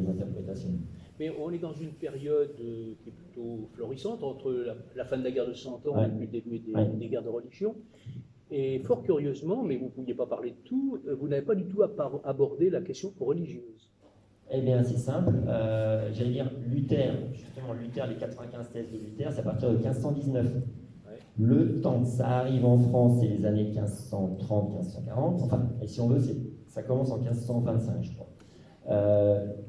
interprétations. Mais on est dans une période qui est plutôt florissante, entre la fin de la guerre de 100 ans et puis le début des guerres de religion. Et fort curieusement, mais vous ne pouviez pas parler de tout, vous n'avez pas du tout abordé la question religieuse. Eh bien, c'est simple. J'allais dire Luther, justement, les 95 thèses de Luther, c'est à partir de 1519. Ouais. Le temps que ça arrive en France, c'est les années 1530, 1540. Enfin, et si on veut, ça commence en 1525, je crois.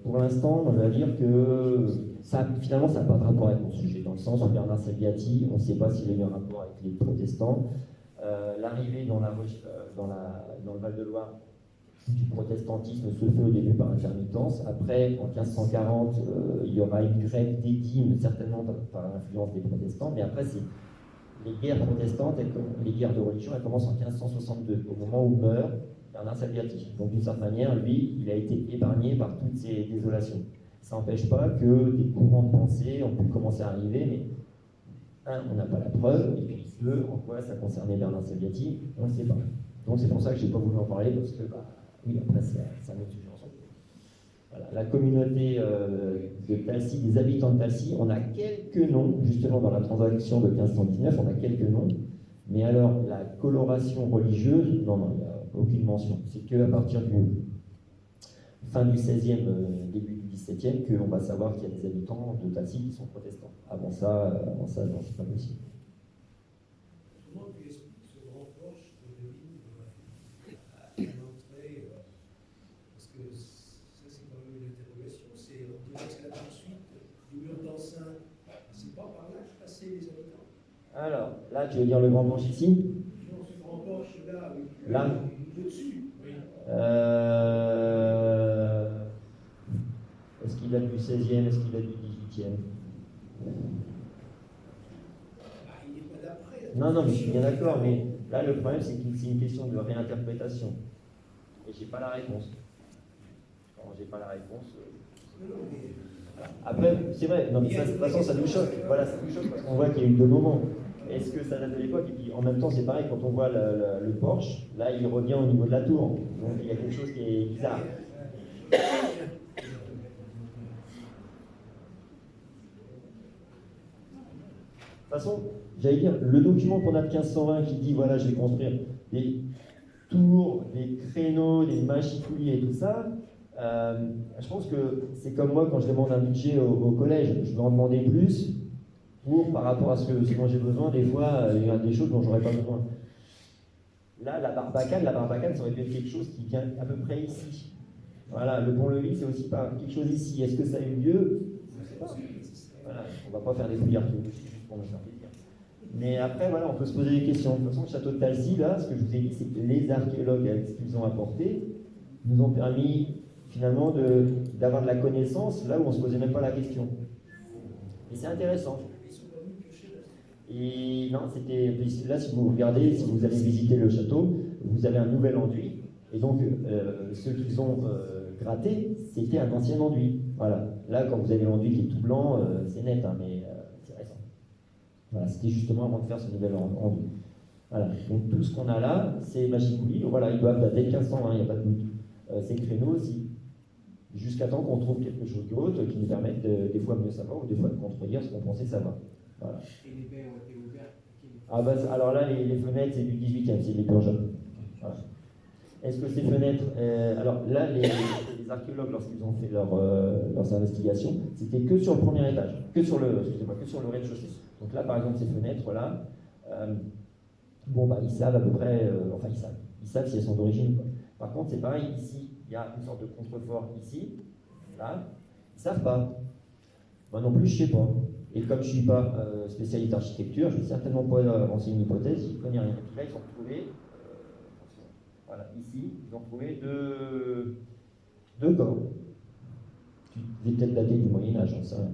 Pour l'instant, on va dire que finalement, ça n'a pas de rapport avec mon sujet, dans le sens où Bernard Salviati, on ne sait pas s'il a eu un rapport avec les protestants. L'arrivée dans le Val-de-Loire du protestantisme se fait au début par intermittence. Après, en 1540, il y aura une grève d'édime, certainement par l'influence des protestants, mais après, c'est les guerres protestantes, les guerres de religion, elles commencent en 1562, au moment où meurt Bernard Salviati. Donc d'une certaine manière, lui, il a été épargné par toutes ces désolations. Ça n'empêche pas que des courants de pensée ont pu commencer à arriver, mais on n'a pas la preuve, et puis deux, en quoi ça concernait Bernard Salviati, on ne sait pas. Donc c'est pour ça que je n'ai pas voulu en parler, parce que, oui, après c'est un autre sujet ensemble. Voilà. La communauté de Talcy, des habitants de Talcy, on a quelques noms, justement dans la transaction de 1519, on a quelques noms, mais alors la coloration religieuse, non, il n'y a aucune mention. C'est qu'à partir du fin du XVIe, début du XVIIe, qu'on va savoir qu'il y a des habitants de Talcy qui sont protestants. Avant ça, non, c'est pas possible. Comment tu expliques ce grand porche de Devine à l'entrée parce que ça, c'est quand même une interrogation. On dirait que c'est la poursuite du mur d'enceinte. C'est pas par là que passaient les habitants. Alors, là, tu veux dire le grand porche ici? Non, ce grand porche là, oui. Là Au-dessus, oui. Est-ce qu'il date du 16e? Est-ce qu'il date du 18e? Il n'est pas d'après. Non, mais je suis bien d'accord, mais là, le problème, c'est que c'est une question de réinterprétation. Et j'ai pas la réponse. Quand j'ai pas la réponse... Après, c'est vrai, non, mais ça, de toute façon, ça nous choque. Voilà, ça nous choque parce qu'on voit qu'il y a eu deux moments. est-ce que ça date de l'époque? Et puis en même temps, c'est pareil, quand on voit le porche, là, il revient au niveau de la tour. Donc il y a quelque chose qui est bizarre. De toute façon, j'allais dire, le document qu'on a de 1520 qui dit, voilà, je vais construire des tours, des créneaux, des machicoulis et tout ça, je pense que c'est comme moi quand je demande un budget au collège, je vais en demander plus par rapport à ce dont j'ai besoin. Des fois, il y a des choses dont j'aurais pas besoin. Là, la barbacane, ça aurait pu être quelque chose qui vient à peu près ici. Voilà, le pont-levis, c'est aussi pas quelque chose ici. Est-ce que ça a eu lieu? Je ne sais pas. Voilà, on ne va pas faire des fouilles archéologiques juste pour me faire plaisir. Mais après, voilà, on peut se poser des questions. De toute façon, le château de Talcy, là, ce que je vous ai dit, c'est que les archéologues, avec ce qu'ils ont apporté, nous ont permis finalement d'avoir de la connaissance là où on ne se posait même pas la question. Et c'est intéressant. Et non, c'était là, si vous regardez, si vous allez visiter le château, vous avez un nouvel enduit. Et donc, ceux qu'ils ont gratté, c'était un ancien enduit. Voilà. Là, quand vous avez l'enduit qui est tout blanc, c'est net, hein, mais c'est récent. Voilà, c'était justement avant de faire ce nouvel enduit. Voilà. Donc, tout ce qu'on a là, c'est machicoulis. Voilà, ils doivent dater de 1520, il n'y a pas de doute. Ces créneaux aussi. Jusqu'à temps qu'on trouve quelque chose d'autre qui nous permette des fois mieux savoir ou des fois de contredire ce qu'on pensait savoir. Voilà. Et les baies ont été ouvertes? Ah bah, alors là, les fenêtres, c'est du 18e, c'est des purges. Voilà. Est-ce que ces fenêtres... alors là, les archéologues, lorsqu'ils ont fait leurs investigations, c'était que sur le premier étage, que sur le rez-de-chaussée. Donc là, par exemple, ces fenêtres-là, bon, bah, ils savent à peu près... enfin, ils savent si elles sont d'origine ou pas. Par contre, c'est pareil, ici, il y a une sorte de contrefort ici, là, ils ne savent pas. Moi non plus, je ne sais pas. Et comme je ne suis pas spécialiste d'architecture, je ne vais certainement pas lancer une hypothèse, je ne connais rien. Et là, ils ont retrouvé, voilà, ici, ils ont trouvé deux corps. Qui devaient peut-être dater du Moyen-Âge, j'en sais rien.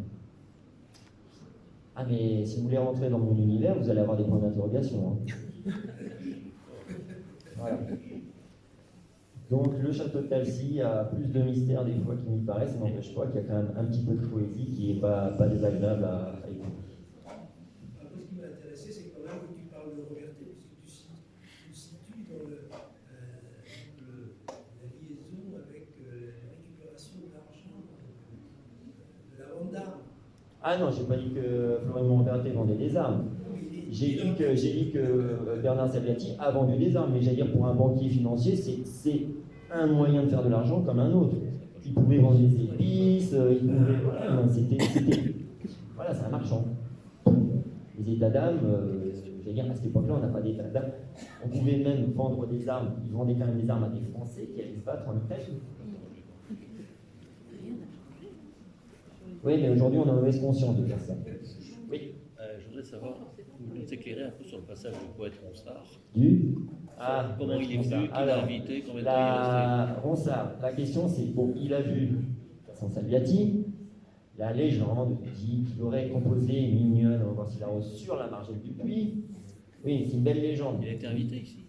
Ah, mais si vous voulez rentrer dans mon univers, vous allez avoir des points d'interrogation. Hein. Voilà. Donc le château de Talcy a plus de mystère des fois qu'il n'y paraît, ça n'empêche pas qu'il y a quand même un petit peu de poésie qui n'est pas désagréable à écouter. Après, ce qui m'a intéressé, c'est quand même que tu parles de Robertet, puisque tu situes dans la liaison avec la récupération d'argent de la vente d'armes. Ah non, je n'ai pas dit que Florimond Robertet vendait des armes. J'ai dit que Bernard Salviati a vendu des armes, mais j'allais dire pour un banquier financier, c'est un moyen de faire de l'argent comme un autre. Il pouvait vendre des épices, il pouvait... Voilà, c'est un marchand. Les états d'âme, j'allais dire, à cette époque-là, on n'a pas d'état d'âme. On pouvait même vendre des armes, ils vendaient quand même des armes à des Français qui allaient se battre en Ukraine. Oui, mais aujourd'hui, on a mauvaise conscience de faire ça. Oui. Je voudrais savoir, vous nous éclairer un peu sur le passage du poète Ronsard. Comment il est venu, qui l'a invité, combien de temps il est resté. Ronsard, la question c'est, bon, il a vu Cassandre Salviati, la légende dit qu'il aurait composé Mignonne, on va voir s'il a reçu sur la margelle du puits. Oui, c'est une belle légende. Il a été invité ici.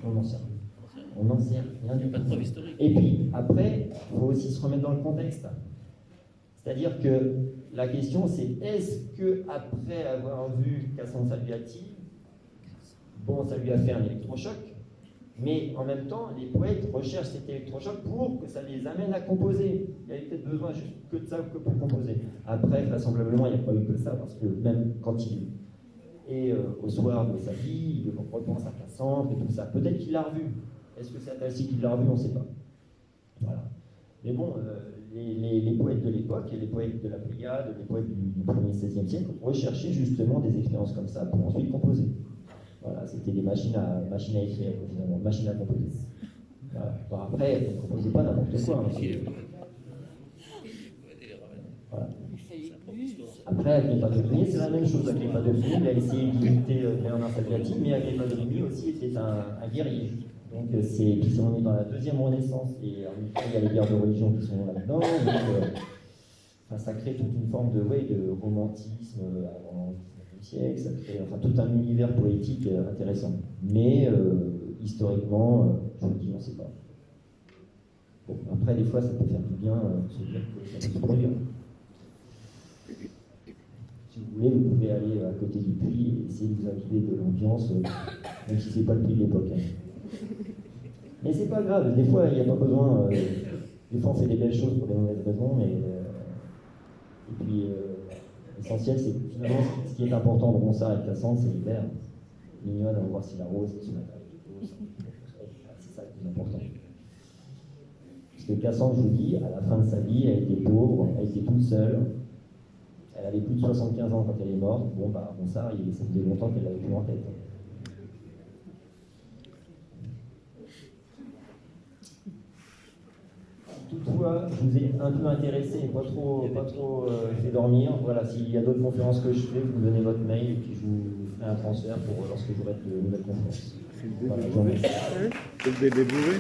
On n'en sait rien. On n'en sait rien du tout. Pas de preuve historique. Et puis, après, il faut aussi se remettre dans le contexte. C'est-à-dire que la question c'est, est-ce qu'après avoir vu Cassandre Salviati, bon, ça lui a fait un électrochoc, mais en même temps, les poètes recherchent cet électrochoc pour que ça les amène à composer. Il y avait peut-être besoin juste que de ça que pour composer. Après, vraisemblablement, il n'y a pas eu que ça, parce que même quand il est au soir de sa vie, il repense à Cassandre et tout ça. Peut-être qu'il l'a revu. Est-ce que c'est à Talcy qu'il l'a revu? On ne sait pas. Voilà. Mais bon, les poètes de l'époque, et les poètes de la Pléiade, les poètes du 1er 16e siècle, recherchaient justement des expériences comme ça pour ensuite composer. Voilà, c'était des machines à écrire, finalement, machines à composer. Voilà. Bon, après, on ne composait pas n'importe quoi. Hein, voilà. Après, avec les Padolini, c'est la même chose. Avec les Padolini, il a essayé d'imiter Bernard Salviati, mais avec les Padolini aussi, était un guerrier. Donc, puis on est dans la deuxième Renaissance, et en même temps, il y a les guerres de religion qui sont là-dedans. Donc, ça crée toute une forme de romantisme avant le siècle, ça crée tout un univers poétique intéressant. Mais historiquement, je vous dis, on ne sait pas. Bon, après, des fois, ça peut faire du bien se dire que ça peut se produire. Si vous voulez, vous pouvez aller à côté du puits et essayer de vous imbiber de l'ambiance, même si c'est pas le puits de l'époque. Hein. Mais c'est pas grave, des fois, il n'y a pas besoin. Des fois, on fait des belles choses pour des mauvaises raisons, mais. Et puis, l'essentiel, c'est finalement ce qui est important de Ronsard et de Cassandre, c'est l'hiver. Mignonne, on va voir si la rose est sur la table. C'est ça le plus important. Parce que Cassandre, je vous dis, à la fin de sa vie, elle était pauvre, elle était toute seule. Elle avait plus de 75 ans quand elle est morte. Bon, bah, Ronsard, ça faisait longtemps qu'elle l'avait plus en tête. Toutefois, je vous ai un peu intéressé, pas trop fait dormir. Voilà, s'il y a d'autres conférences que je fais, vous me donnez votre mail et puis je vous ferai un transfert pour lorsque j'aurai de nouvelles conférences. C'est le bébé Voilà, bourré. C'est le bébé bourré.